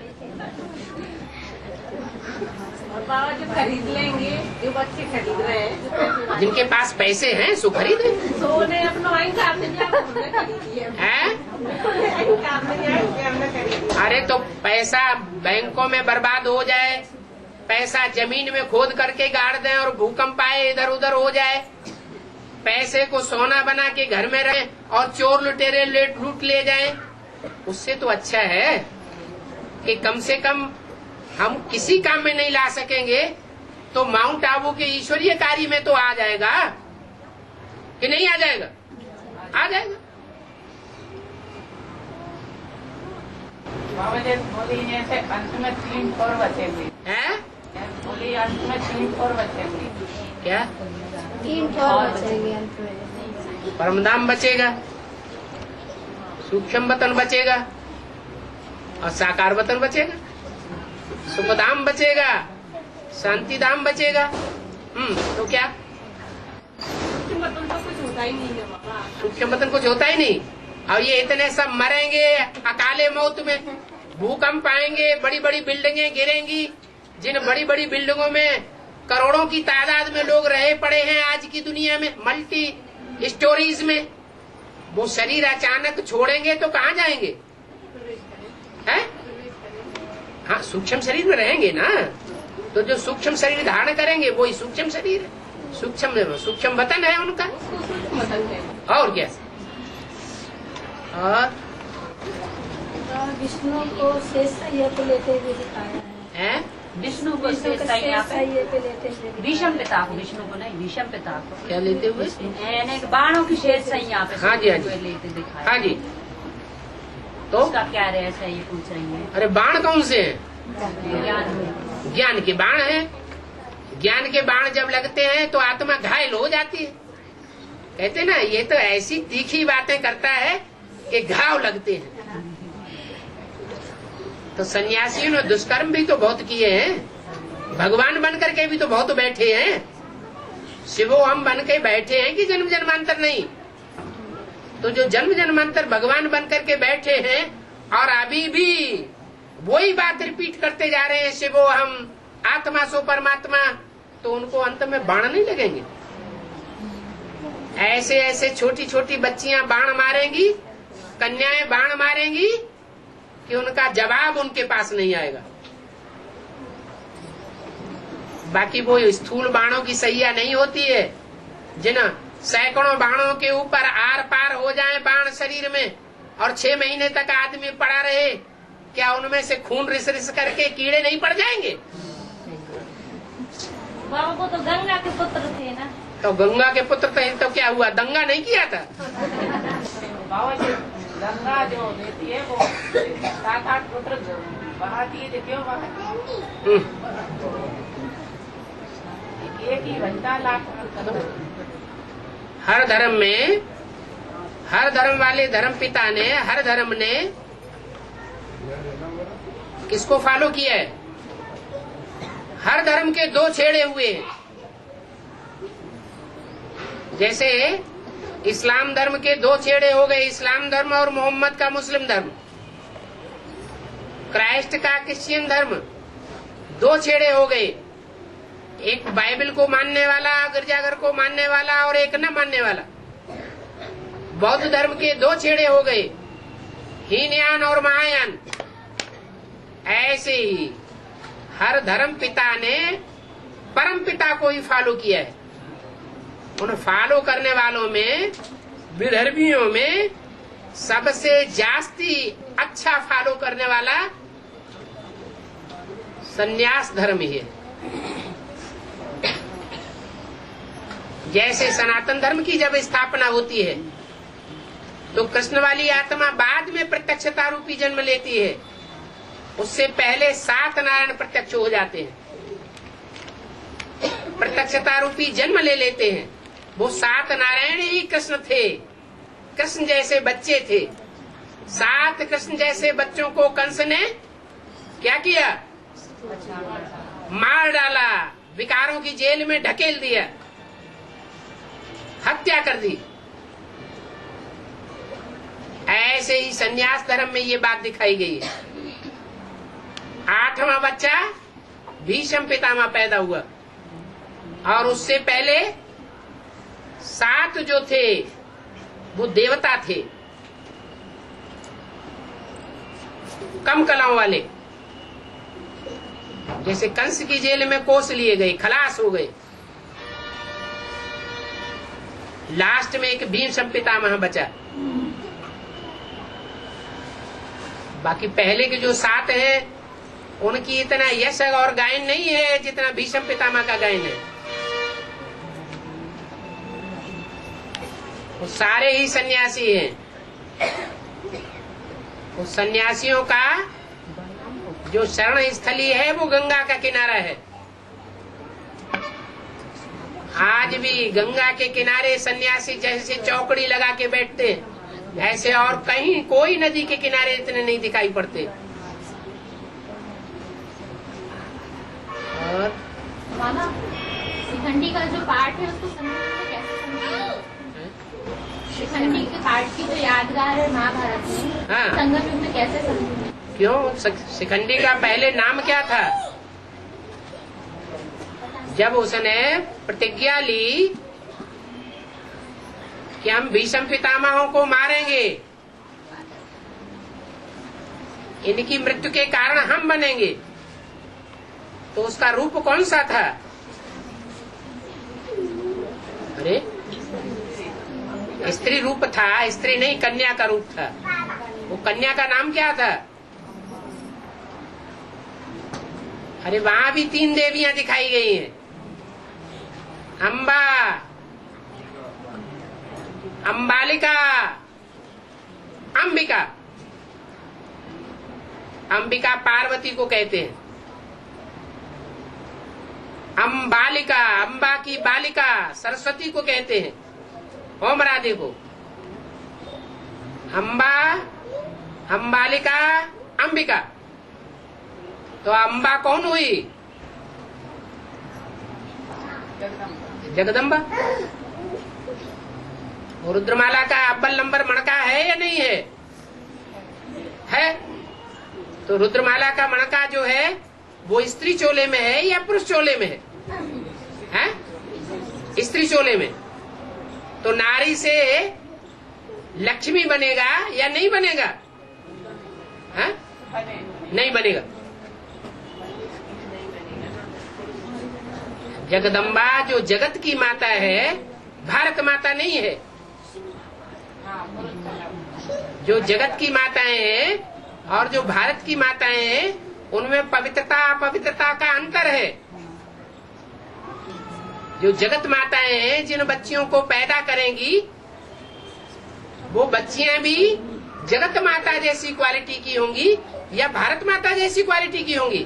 और बाबा जो खरीद लेंगे, जो बच्चे खरीद रहे हैं, जिनके पास पैसे हैं सो खरीदे। सोने अपना वही काम में जाओ, हमने खरीदी है। काम में जाए हमने खरीदी। अरे तो पैसा बैंकों में बर्बाद हो जाए, पैसा जमीन में खोद करके गाड़ दें और भूकंप आए इधर उधर हो जाए, पैसे को सोना बना के घर में रहे और चोर लुटेरे लूट ले जाएं, उससे तो अच्छा है कि कम से कम हम किसी काम में नहीं ला सकेंगे तो माउंट आबू के ईश्वरीय कार्य में तो आ जाएगा कि नहीं आ जाएगा? आ जाएगा। बाबा जी बोली जैसे अंत में 3 और बचेंगे, हैं? बोली अंत में 3 और बचेंगे। क्या? 3 और बचेंगे अंत में। परमधाम बचेगा, सूक्ष्म वतन बचेगा और साकार वतन बचेगा, सुखधाम बचेगा, शांति धाम बचेगा। तो क्या मतलब तो कुछ होता ही नहीं है बाबा। सूक्ष्म वतन कुछ होता ही नहीं। और ये इतने सब मरेंगे अकाले मौत में, भूकंप आएंगे, बड़ी बड़ी बिल्डिंगें गिरेंगी, जिन बड़ी बड़ी बिल्डिंगों में करोड़ों की तादाद में लोग रहे पड़े हैं आज की दुनिया में, मल्टी स्टोरीज में, वो शरीर अचानक छोड़ेंगे तो कहाँ जाएंगे? हैं? हाँ, सूक्ष्म शरीर में रहेंगे ना, तो जो सूक्ष्म शरीर धारण करेंगे वही सूक्ष्म शरीर है, सूक्ष्म वतन है उनका। और क्या? और विष्णु को शेष सैया पे लेते हुए दिखाया है। विष्णु को शेष सैया पे लेते हुए, भीषम पिता को, विष्णु को नहीं, भीषम पिता को क्या लेते हुए? यानी बाणों की शेष सैया पे। हाँ जी, हाँ जी, लेते दिखाया। हाँ जी। तो उसका क्या रहस्य है ये पूछ रही है। अरे बाण कौन से हैं? ज्ञान ज्ञान के बाण हैं। ज्ञान के बाण जब लगते हैं तो आत्मा घायल हो जाती है। कहते ना ये तो ऐसी तीखी बातें करता है कि घाव लगते हैं। तो सन्यासियों ने दुष्कर्म भी तो बहुत किए हैं, भगवान बन करके भी तो बहुत बैठे हैं, शिवो हम बन के बैठे हैं कि जन्म जन्मांतर नहीं। तो जो जन्म जन्मांतर भगवान बन करके बैठे हैं और अभी भी वही बात रिपीट करते जा रहे हैं, शिवो हम आत्मा सो परमात्मा, तो उनको अंत में बाण नहीं लगेंगे? ऐसे ऐसे छोटी छोटी बच्चियां बाण मारेंगी, कन्याएं बाण मारेंगी कि उनका जवाब उनके पास नहीं आएगा। बाकी वो स्थूल बाणों की सैया नहीं होती है, जिन सैकड़ों बाणों के ऊपर आर पार हो जाए बाण शरीर में, और 6 महीने तक आदमी पड़ा रहे, क्या उनमें से खून रिस रिस करके कीड़े नहीं पड़ जाएंगे? बाबा को तो गंगा के पुत्र थे ना। तो गंगा के पुत्र थे तो क्या हुआ, दंगा नहीं किया था? बाबा जी गंगा जो देती है वो 7-8 पुत्र बहाती है, क्यों बहाती? एक ही घंटा लाख। हर धर्म में, हर धर्म वाले धर्म पिता ने, हर धर्म ने किसको फॉलो किया है? हर धर्म के 2 छेड़े हुए हैं। जैसे इस्लाम धर्म के 2 छेड़े हो गए, इस्लाम धर्म और मोहम्मद का मुस्लिम धर्म। क्राइस्ट का क्रिश्चियन धर्म, 2 छेड़े हो गए, एक बाइबल को मानने वाला, गिरजाघर को मानने वाला और एक न मानने वाला। बौद्ध धर्म के 2 छेड़े हो गए, हीनयान और महायान। ऐसे ही हर धर्म पिता ने परम पिता को ही फॉलो किया है। उन फॉलो करने वालों में, विधर्मियों में सबसे जास्ती अच्छा फॉलो करने वाला संन्यास धर्म ही है। जैसे सनातन धर्म की जब स्थापना होती है तो कृष्ण वाली आत्मा बाद में प्रत्यक्षता रूपी जन्म लेती है, उससे पहले 7 नारायण प्रत्यक्ष हो जाते हैं, प्रत्यक्षता रूपी जन्म ले लेते हैं। वो 7 नारायण ही कृष्ण थे, कृष्ण जैसे बच्चे थे। 7 कृष्ण जैसे बच्चों को कंस ने क्या किया? मार डाला, विकारों की जेल में ढकेल दिया, हत्या कर दी। ऐसे ही संन्यास धर्म में ये बात दिखाई गई है। 8वां बच्चा भीष्म पितामह पैदा हुआ और उससे पहले 7 जो थे वो देवता थे, कम कलाओं वाले। जैसे कंस की जेल में कोस लिए गए, खलास हो गए। लास्ट में एक भीष्म पितामह बचा। बाकी पहले के जो 7 हैं उनकी इतना यश और गायन नहीं है जितना भीष्म पितामह का गायन है। वो सारे ही सन्यासी हैं। उस सन्यासियों का जो शरण स्थली है वो गंगा का किनारा है। आज भी गंगा के किनारे सन्यासी जैसे चौकड़ी लगा के बैठते हैं, ऐसे और कहीं कोई नदी के किनारे इतने नहीं दिखाई पड़ते। और शिखंडी का जो पाठ है उसको समझने में कैसे समझेंगे? शिखंडी के पाठ की जो यादगार है महाभारत में, हाँ। संगम युग में कैसे समझेंगे? क्यों? शिखंडी का पहले नाम क्या था? जब उसने प्रतिज्ञा ली कि हम भीष्म पितामहों को मारेंगे, इनकी मृत्यु के कारण हम बनेंगे, तो उसका रूप कौन सा था? अरे स्त्री रूप था, स्त्री नहीं, कन्या का रूप था। वो कन्या का नाम क्या था? अरे वहां भी 3 देवियां दिखाई गई हैं, अम्बा, अम्बालिका, अंबिका। अंबिका पार्वती को कहते हैं, अम्बालिका, अम्बा की बालिका सरस्वती को कहते हैं, ओम राधे को। अम्बा, अम्बालिका, अंबिका। तो अम्बा कौन हुई? जगदम्बा। रुद्रमाला का अव्वल नंबर मणका है या नहीं है? है। तो रुद्रमाला का मणका जो है वो स्त्री चोले में है या पुरुष चोले में है? हैं? स्त्री चोले में। तो नारी से लक्ष्मी बनेगा या नहीं बनेगा? हैं? नहीं बनेगा। जगदम्बा जो जगत की माता है, भारत माता नहीं है। जो जगत की माताएं हैं और जो भारत की माताएं हैं उनमें पवित्रता अपवित्रता का अंतर है। जो जगत माताएं हैं जिन बच्चियों को पैदा करेंगी वो बच्चियां भी जगत माता जैसी क्वालिटी की होंगी या भारत माता जैसी क्वालिटी की होंगी।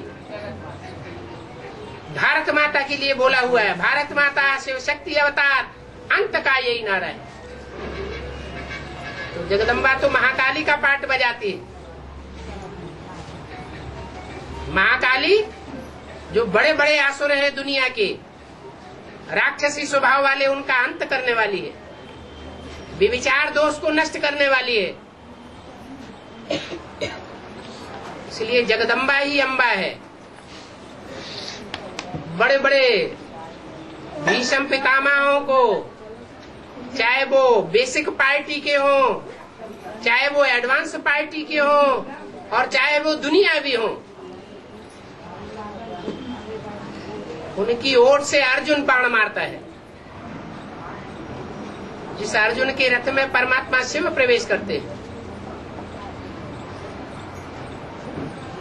भारत माता के लिए बोला हुआ है, भारत माता शिव शक्ति अवतार अंत का यही नारा है। तो जगदम्बा तो महाकाली का पार्ट बजाती है। महाकाली जो बड़े बड़े आसुर हैं दुनिया के, राक्षसी स्वभाव वाले, उनका अंत करने वाली है, विविचार दोष को नष्ट करने वाली है। इसलिए जगदम्बा ही अम्बा है। बड़े बड़े भीष्म पितामहों को, चाहे वो बेसिक पार्टी के हों, चाहे वो एडवांस पार्टी के हों और चाहे वो दुनिया भी हों, उनकी ओर से अर्जुन बाण मारता है। जिस अर्जुन के रथ में परमात्मा शिव प्रवेश करते हैं।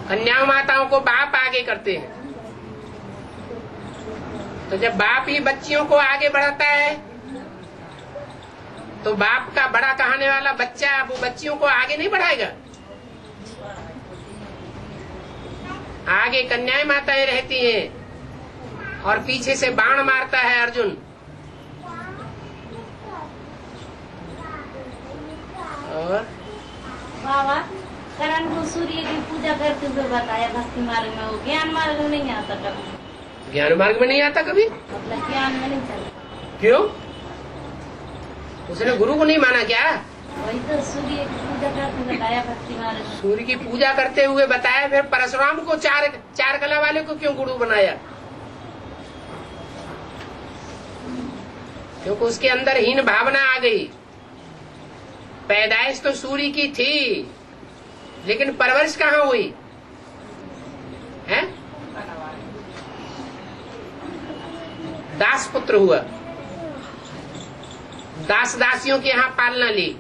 कन्या माताओं को बाप आगे करते हैं। तो जब बाप ही बच्चियों को आगे बढ़ाता है तो बाप का बड़ा कहने वाला बच्चा वो बच्चियों को आगे नहीं बढ़ाएगा। आगे कन्याएं माताएं रहती हैं और पीछे से बाण मारता है अर्जुन। और बाबा करण को सूर्य की पूजा करते हुए बताया भक्ति मार्ग में, वो ज्ञान मार्ग में नहीं आता कभी। ज्ञान मार्ग में नहीं आता कभी? मतलब ज्ञान में नहीं चलता। क्यों? उसने गुरु को नहीं माना क्या? वही तो सूर्य की पूजा करते बताया भक्ति मार्ग में। सूर्य की पूजा करते हुए बताया, फिर परशुराम को चार कला वाले को क्यों गुरु बनाया? क्योंकि उसके अंदर हीन भावना आ गई। पैदाइश तो सूर्य की थी लेकिन परवरिश कहाँ हुई है? दास पुत्र हुआ, दास दासियों के यहाँ पालना ली,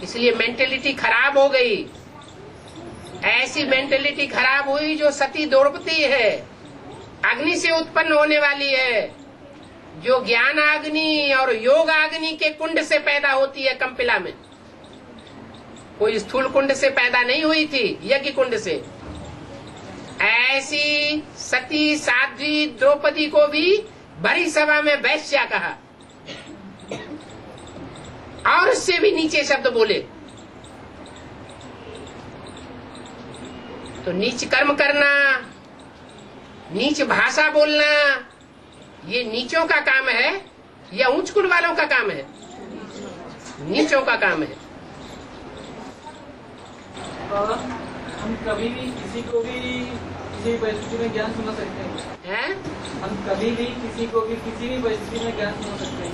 इसलिए मेंटेलिटी खराब हो गई। ऐसी मेंटेलिटी खराब हुई जो सती द्रौपदी है, अग्नि से उत्पन्न होने वाली है, जो ज्ञान अग्नि और योग अग्नि के कुंड से पैदा होती है। कंपिला में कोई स्थूल कुंड से पैदा नहीं हुई थी, यज्ञ कुंड से। ऐसी सती साध्वी द्रौपदी को भी भरी सभा में वैश्या कहा और उससे भी नीचे शब्द बोले। तो नीच कर्म करना, नीच भाषा बोलना, ये नीचों का काम है या उच्च कुल वालों का काम है? नीचों का काम है। हम कभी भी किसी को भी किसी परिस्थिति में ज्ञान सुना सकते हैं? हम कभी भी किसी को भी किसी भी परिस्थिति में ज्ञान सुना सकते हैं?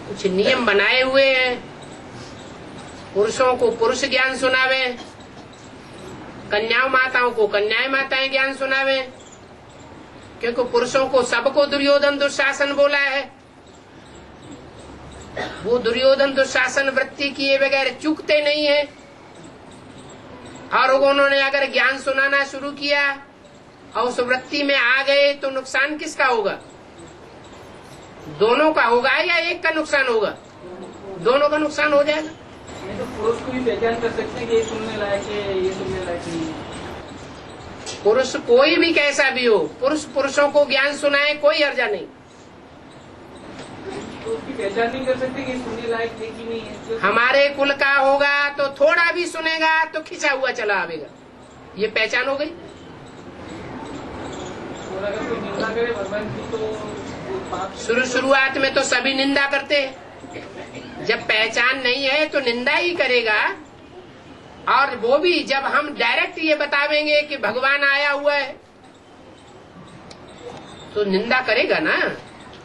कुछ नियम बनाए हुए हैं। पुरुषों को पुरुष ज्ञान सुनावे, कन्याओं माताओं को कन्याएं माताएं ज्ञान सुनावे, क्योंकि पुरुषों को सबको दुर्योधन दुशासन बोला है। वो दुर्योधन दुशासन वृत्ति किए बगैर चूकते नहीं है। और उन्होंने अगर ज्ञान सुनाना शुरू किया और उस वृत्ति में आ गए तो नुकसान किसका होगा? दोनों का होगा या एक का नुकसान होगा? दोनों का नुकसान हो जाएगा। नहीं तो पुरुष को भी पहचान कर सकते हैं कि ये सुनने लायक है, ये सुनने लायक नहीं है। पुरुष कोई भी कैसा भी हो, पुरुष पुरुषों को ज्ञान सुनाए, कोई अर्जा नहीं। तो उसकी पहचान नहीं कर सकते कि सुनने लायक है कि नहीं है। हमारे कुल का होगा तो थोड़ा भी सुनेगा तो खिंचा हुआ चला आवेगा, ये पहचान हो गई। और अगर कोई निंदा करे भगवान की तो शुरुआत में तो सभी निंदा करते हैं। जब पहचान नहीं है तो निंदा ही करेगा। और वो भी जब हम डायरेक्ट ये बतावेंगे कि भगवान आया हुआ है तो निंदा करेगा ना।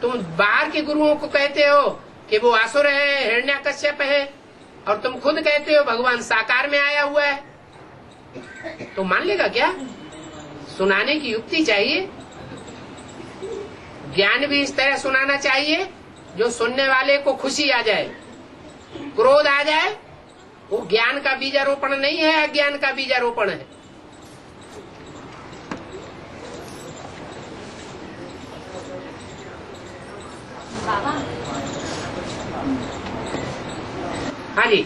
तुम बाहर के गुरुओं को कहते हो कि वो असुर है, हिरण्यकश्यप है, और तुम खुद कहते हो भगवान साकार में आया हुआ है, तो मान लेगा क्या? सुनाने की युक्ति चाहिए। ज्ञान भी इस तरह सुनाना चाहिए जो सुनने वाले को खुशी आ जाए, क्रोध आ जाए। वो ज्ञान का बीजारोपण नहीं है, अज्ञान का बीजारोपण है। बाबा हाँ जी।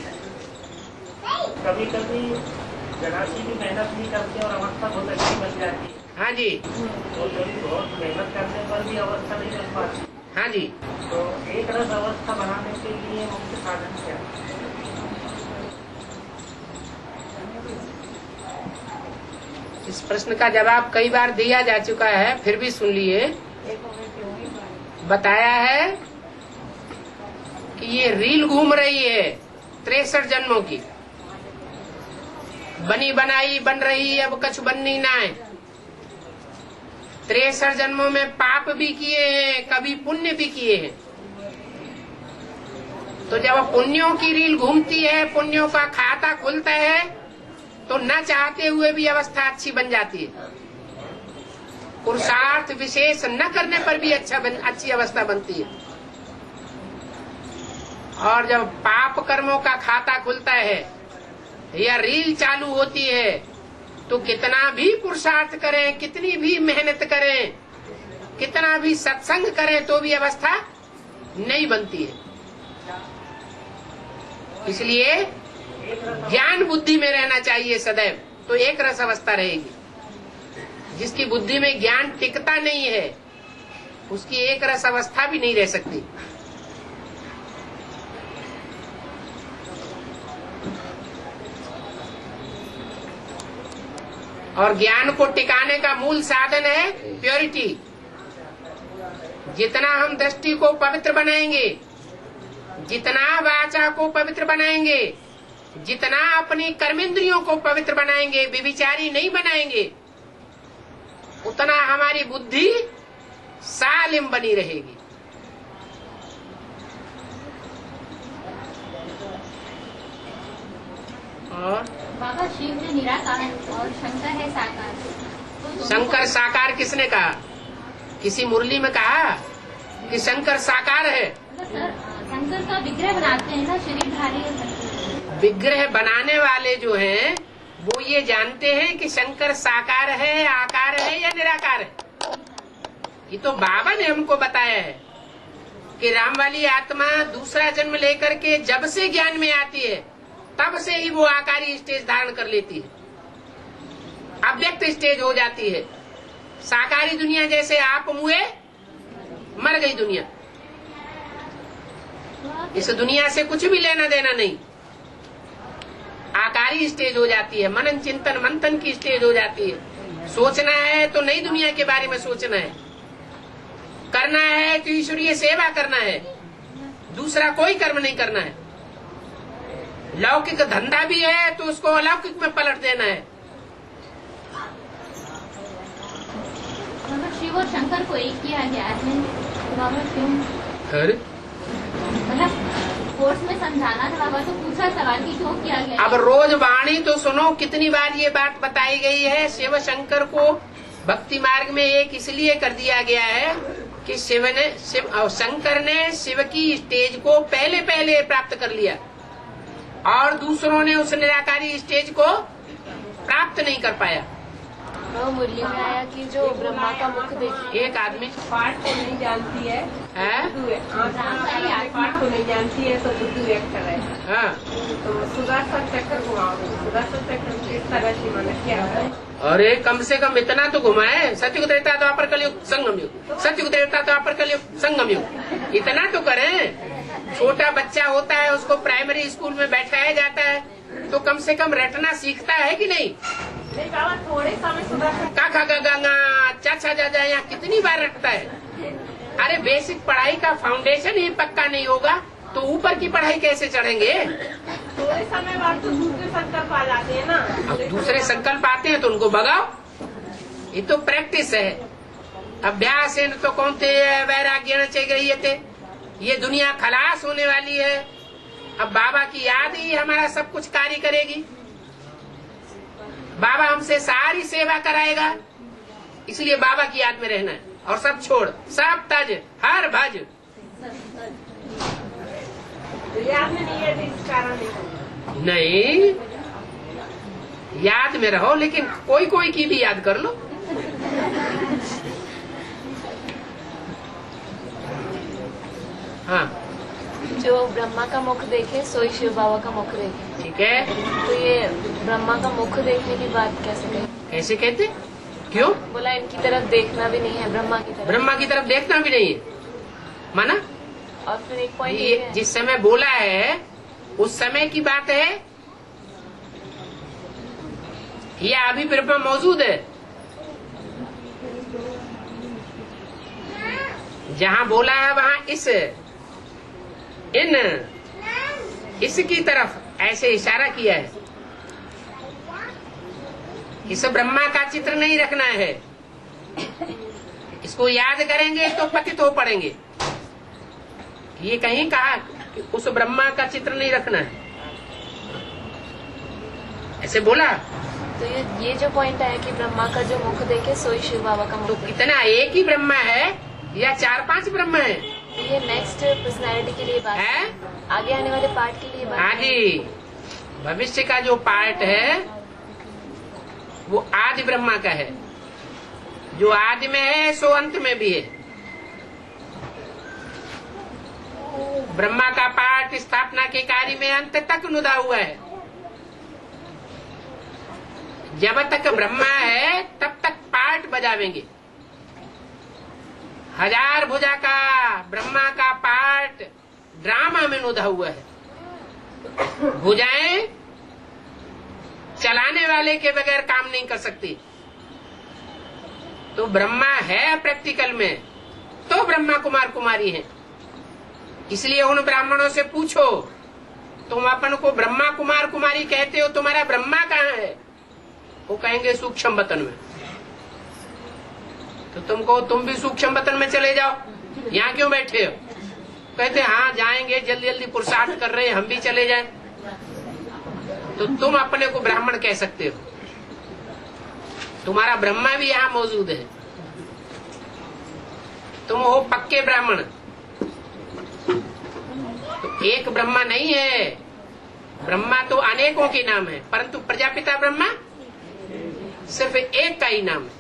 कभी कभी जरासी भी मेहनत नहीं करती और अवस्था बहुत अच्छी बन जाती है। हाँ जी। और कभी बहुत मेहनत करने पर भी अवस्था नहीं बन पाती। हाँ जी। तो एक रस अवस्था बनाने के लिए मुख्य साधन क्या है? इस प्रश्न का जवाब कई बार दिया जा चुका है, फिर भी सुन लिए। बताया है कि ये रील घूम रही है 63 जन्मों की, बनी बनाई बन रही, अब कछु बननी ना है। 63 जन्मों में पाप भी किए हैं, कभी पुण्य भी किए हैं। तो जब पुण्यों की रील घूमती है, पुण्यों का खाता खुलता है, तो न चाहते हुए भी अवस्था अच्छी बन जाती है। पुरुषार्थ विशेष न करने पर भी अच्छी अवस्था बनती है। और जब पाप कर्मों का खाता खुलता है या रील चालू होती है, तो कितना भी पुरुषार्थ करें, कितनी भी मेहनत करें, कितना भी सत्संग करें, तो भी अवस्था नहीं बनती है। इसलिए ज्ञान बुद्धि में रहना चाहिए सदैव, तो एक रस अवस्था रहेगी। जिसकी बुद्धि में ज्ञान टिकता नहीं है, उसकी एक रस अवस्था भी नहीं रह सकती। और ज्ञान को टिकाने का मूल साधन है प्योरिटी। जितना हम दृष्टि को पवित्र बनाएंगे, जितना वाचा को पवित्र बनाएंगे, जितना अपनी कर्मेंद्रियों को पवित्र बनाएंगे, व्यभिचारी नहीं बनाएंगे, उतना हमारी बुद्धि सालिम बनी रहेगी। और बाबा शिव जो निराकार और शंकर है साकार, तो शंकर साकार किसने कहा? किसी मुरली में कहा कि शंकर साकार है? शंकर का विग्रह बनाते हैं ना, शरीरधारी है शंकर। विग्रह बनाने वाले जो हैं वो ये जानते हैं कि शंकर साकार है, आकार है या निराकार है। ये तो बाबा ने हमको बताया है कि राम वाली आत्मा दूसरा जन्म लेकर के जब से ज्ञान में आती है, तब से ही वो आकारी स्टेज धारण कर लेती है, अव्यक्त स्टेज हो जाती है। साकारी दुनिया जैसे आप मुए मर गई दुनिया, इस दुनिया से कुछ भी लेना देना नहीं। आकारी स्टेज हो जाती है, मनन चिंतन मंथन की स्टेज हो जाती है। सोचना है तो नई दुनिया के बारे में सोचना है, करना है तो ईश्वरीय सेवा करना है, दूसरा कोई कर्म नहीं करना है। लौकिक धंधा भी है तो उसको अलौकिक में पलट देना है। शिव और शंकर को एक किया गया है, बाबा क्यों? अरे मतलब कोर्स में समझाना था बाबा, तो पूछा सवाल की क्यों किया गया। अब रोज वाणी तो सुनो, कितनी बार ये बात बताई गई है। शिव शंकर को भक्ति मार्ग में एक इसलिए कर दिया गया है कि शंकर ने शिव की स्टेज को पहले पहले प्राप्त कर लिया और दूसरों ने उस निराकारी स्टेज को प्राप्त नहीं कर पाया। वो मुरली में आया कि जो ब्रह्मा का मुख देखिए, एक आदमी पाठ को नहीं जानती है, है? पाठ को नहीं जानती है तो बुद्धू व्यक्त है। हाँ। तो सुदर्शन चक्र घुमाओ, सुदर्शन चक्र किस तरह से मैंने क्या है? अरे कम से कम इतना तो घुमाए, सतयुग त्रेता द्वापर कलयुग संगम युग, सतयुग त्रेता द्वापर कलयुग संगम युग, इतना तो करें। छोटा बच्चा होता है, उसको प्राइमरी स्कूल में बैठाया जाता है, तो कम से कम रटना सीखता है कि नहीं? बाबा थोड़े समय सुदर्शन काका गंगा चाचा जाजा यहाँ कितनी बार रटता है। अरे बेसिक पढ़ाई का फाउंडेशन ही पक्का नहीं होगा तो ऊपर की पढ़ाई कैसे चढ़ेंगे? थोड़े समय बाद तो दूसरे संकल्प आ जाते हैं ना। अब दूसरे संकल्प आते हैं तो उनको भगाओ, ये तो प्रैक्टिस है। अभ्यास है तो कौन थे वैराग्य चाहिए। ये दुनिया खलास होने वाली है। अब बाबा की याद ही हमारा सब कुछ कार्य करेगी। बाबा हमसे सारी सेवा कराएगा, इसलिए बाबा की याद में रहना है। और सब छोड़, सब तज, हर भज। याद में नहीं है इस कारण नहीं, याद में रहो, लेकिन कोई कोई की भी याद कर लो। हाँ, जो ब्रह्मा का मुख देखे सोई शिव बाबा का मुख देखे। ठीक है, तो ये ब्रह्मा का मुख देखने की बात कैसे कही? कैसे कहते? क्यों? बोला इनकी तरफ देखना भी नहीं है, ब्रह्मा की तरफ। ब्रह्मा की तरफ देखना भी नहीं है, माना? और फिर एक पॉइंट ये जिस समय बोला है उस समय की बात है या अभी ब्रह्मा मौजूद है? जहाँ बोला है वहाँ इसकी तरफ ऐसे इशारा किया है। इस ब्रह्मा का चित्र नहीं रखना है, इसको याद करेंगे तो पतित हो पड़ेंगे। ये कहीं कहा कि उस ब्रह्मा का चित्र नहीं रखना है, ऐसे बोला। तो ये जो पॉइंट है कि ब्रह्मा का जो मुख देखे सोई शिव बाबा का मुख। तो कितना, एक ही ब्रह्मा है या 4-5 ब्रह्मा है? ये नेक्स्ट पर्सनैलिटी के लिए बात है, आगे आने वाले पार्ट के लिए बात। हाँ जी, भविष्य का जो पार्ट है वो आदि ब्रह्मा का है। जो आदि में है सो अंत में भी है। ब्रह्मा का पार्ट स्थापना के कार्य में अंत तक नुदा हुआ है। जब तक ब्रह्मा है तब तक पार्ट बजावेंगे। 1000 भुजा का ब्रह्मा का पार्ट ड्रामा में नुदा हुआ है। भुजाएं चलाने वाले के बगैर काम नहीं कर सकती। तो ब्रह्मा है प्रैक्टिकल में, तो ब्रह्मा कुमार कुमारी है। इसलिए उन ब्राह्मणों से पूछो, तुम अपन को ब्रह्मा कुमार कुमारी कहते हो, तुम्हारा ब्रह्मा कहाँ है? वो कहेंगे सूक्ष्म वतन में। तो तुमको, तुम भी सूक्ष्म वतन में चले जाओ, यहाँ क्यों बैठे हो? कहते हाँ जाएंगे, जल्दी जल्दी पुरुषार्थ कर रहे हैं, हम भी चले जाएं। तो तुम अपने को ब्राह्मण कह सकते हो, तुम्हारा ब्रह्मा भी यहाँ मौजूद है। तुम हो पक्के ब्राह्मण। तो एक ब्रह्मा नहीं है, ब्रह्मा तो अनेकों के नाम है, परंतु प्रजापिता ब्रह्मा सिर्फ एक का ही नाम है।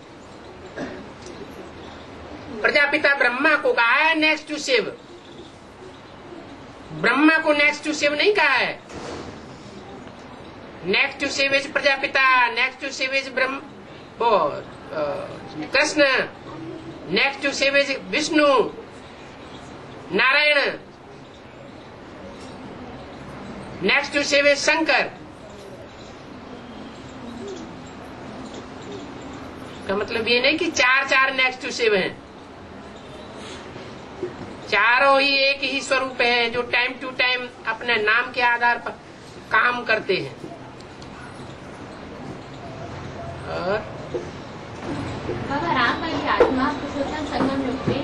प्रजापिता ब्रह्मा को कहा है नेक्स्ट टू शिव, ब्रह्मा को नेक्स्ट टू शिव नहीं कहा है। Next to Shiv is Prajapita, next to Shiv is Brahma Krishna, next to Shiv is Vishnu Narayan, next to Shiv is Shankar. का मतलब ये नहीं कि 4 नेक्स्ट टू शिव हैं। चारों ही एक ही स्वरूप है जो टाइम टू टाइम अपने नाम के आधार पर काम करते हैं। और बाबा राम की आत्मा पुरुषोत्तम संगम युग में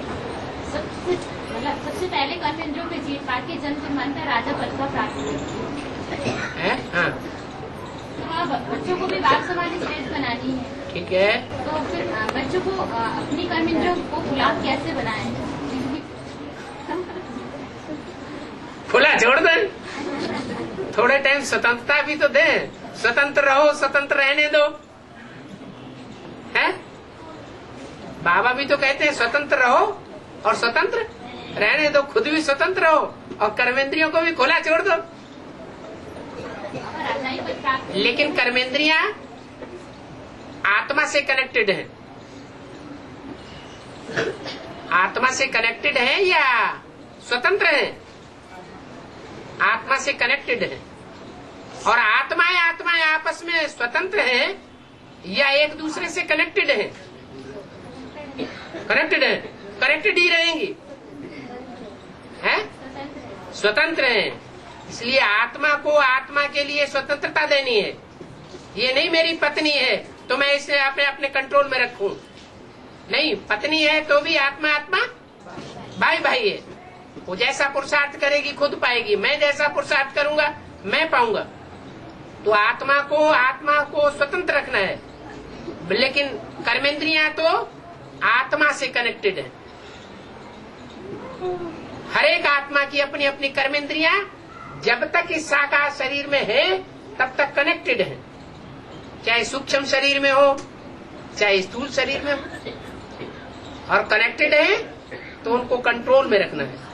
सबसे पहले कर्मेंद्रियों में जीत पा के जन्म से मन का राजा पद का प्राप्त है। हाँ, तो बच्चों को भी बाप समाधि श्रेष्ठ बनानी है। ठीक है, तो फिर बच्चों को अपनी कर्मेंद्रियों को गुलाब कैसे बनाएं? खुला छोड़ दें, थोड़े टाइम स्वतंत्रता भी तो दें। स्वतंत्र रहो, स्वतंत्र रहने दो। है बाबा भी तो कहते हैं स्वतंत्र रहो और स्वतंत्र रहने दो, खुद भी स्वतंत्र रहो और कर्मेंद्रियों को भी खुला छोड़ दो। लेकिन कर्मेंद्रियां आत्मा से कनेक्टेड है। आत्मा से कनेक्टेड है या स्वतंत्र है? आत्मा से कनेक्टेड है। और आत्माएं आपस में स्वतंत्र हैं या एक दूसरे से कनेक्टेड है? कनेक्टेड है, कनेक्टेड ही रहेंगी, है स्वतंत्र है। इसलिए आत्मा को आत्मा के लिए स्वतंत्रता देनी है। ये नहीं मेरी पत्नी है तो मैं इसे अपने कंट्रोल में रखूं। नहीं, पत्नी है तो भी आत्मा भाई भाई है। वो जैसा पुरुषार्थ करेगी खुद पाएगी, मैं जैसा पुरुषार्थ करूंगा मैं पाऊंगा। तो आत्मा को स्वतंत्र रखना है। लेकिन कर्मेंद्रियां तो आत्मा से कनेक्टेड है। हर एक आत्मा की अपनी अपनी कर्मेंद्रियां जब तक इस साकार शरीर में है तब तक कनेक्टेड है, चाहे सूक्ष्म शरीर में हो चाहे स्थूल शरीर में हो, और कनेक्टेड है तो उनको कंट्रोल में रखना है।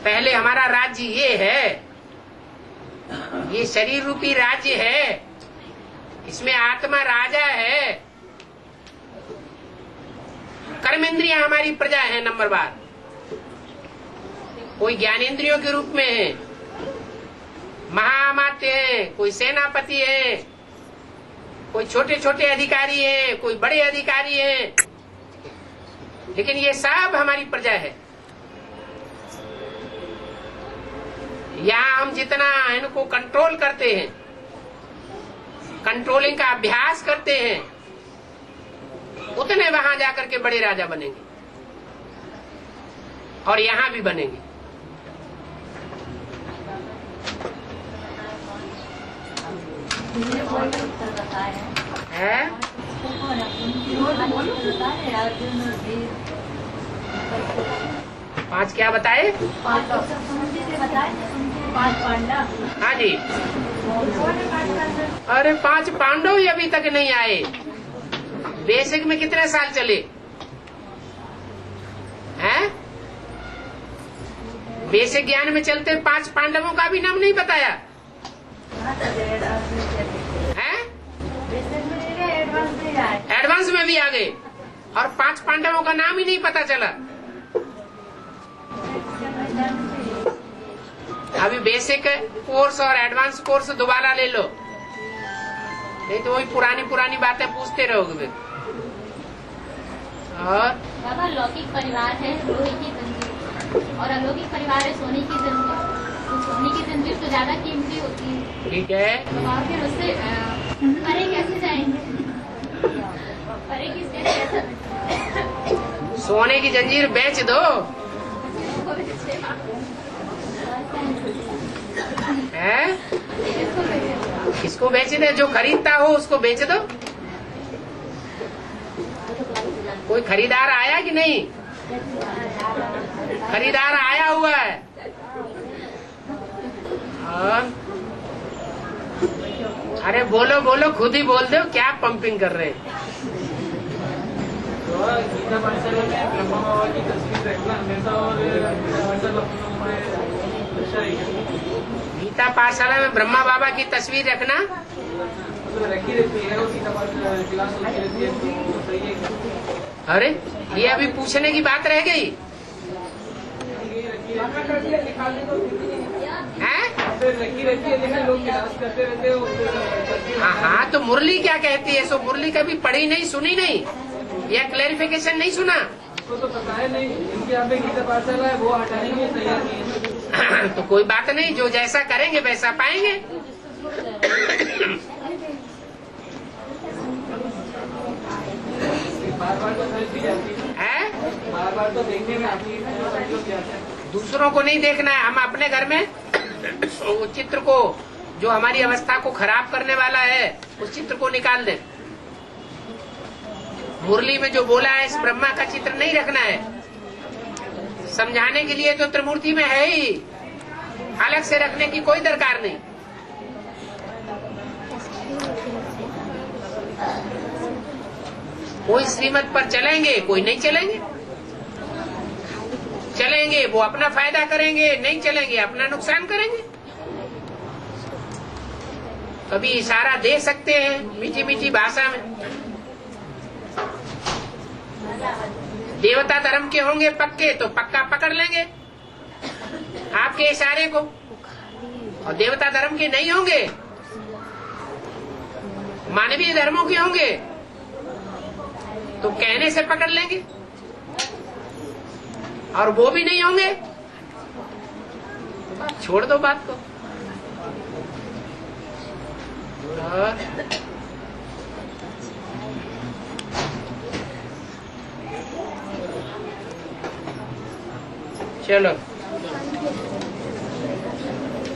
पहले हमारा राज्य ये है, ये शरीर रूपी राज्य है, इसमें आत्मा राजा है, कर्मेंद्रियां हमारी प्रजा है। नंबर बार कोई ज्ञानेंद्रियों के रूप में है, महामात्य है, कोई सेनापति है, कोई छोटे छोटे अधिकारी है, कोई बड़े अधिकारी है, लेकिन ये सब हमारी प्रजा है। यहाँ हम जितना इनको कंट्रोल करते हैं, कंट्रोलिंग का अभ्यास करते हैं, उतने वहां जाकर के बड़े राजा बनेंगे और यहाँ भी बनेंगे। है? पांच क्या बताए? हाँ जी। अरे 5 पांडव ही अभी तक नहीं आए। बेसिक में कितने साल चले हैं? बेसिक ज्ञान में चलते 5 पांडवों का भी नाम नहीं बताया है? एडवांस में भी आ गए और 5 पांडवों का नाम ही नहीं पता चला। अभी बेसिक कोर्स और एडवांस कोर्स दोबारा ले लो, नहीं तो वही पुरानी बातें पूछते रहोगे। और बाबा लौकिक परिवार है लोहे की जंजीर और अलौकिक परिवार है सोने की जंजीर। तो सोने की जंजीर तो ज्यादा कीमती होती है, ठीक है, तो आप फिर उससे परे कैसे जाएंगे? परे किसके कैसे? सोने की जंजीर बेच दो है? किसको बेच दे? जो खरीदता हो उसको बेच दो। कोई खरीदार आया कि नहीं? खरीदार आया हुआ है। अरे बोलो बोलो, खुद ही बोल दो, क्या पंपिंग कर रहे हैं? गीता पाठशाला में ब्रह्मा बाबा की तस्वीर रखना हमेशा गीता पाठशाला में ब्रह्मा बाबा की तस्वीर रखना रखी रहती है, और गीता पाठशाला क्लास होती रहती है, तो सही है। अरे ये अभी पूछने की बात रह गई है? रखी रहती है, लेकिन लोग क्लास करते रहते हैं। हाँ, तो मुरली क्या कहती है? सो मुरली कभी पढ़ी नहीं, सुनी नहीं, या क्लैरिफिकेशन नहीं सुना? उसको तो पता है नहीं, इनके यहाँ पे गीता पाठशाला है, वो हटाने के लिए तैयार नहीं है। तो कोई बात नहीं, जो जैसा करेंगे वैसा पाएंगे। बार-बार तो सर्च भी जाती है, बार-बार तो देखने में आती है। दूसरों को नहीं देखना है, हम अपने घर में वो चित्र को, जो हमारी अवस्था को खराब करने वाला है, उस चित्र को निकाल दें। मुरली में जो बोला है, इस ब्रह्मा का चित्र नहीं रखना है। समझाने के लिए तो त्रिमूर्ति में है ही, अलग से रखने की कोई दरकार नहीं। कोई श्रीमत पर चलेंगे, कोई नहीं चलेंगे। चलेंगे वो अपना फायदा करेंगे, नहीं चलेंगे अपना नुकसान करेंगे। कभी इशारा दे सकते हैं मीठी मीठी भाषा में। देवता धर्म के होंगे पक्के तो पक्का पकड़ लेंगे आपके इशारे को, और देवता धर्म के नहीं होंगे, मानवीय धर्मों के होंगे तो कहने से पकड़ लेंगे, और वो भी नहीं होंगे छोड़ दो बात को। चलो।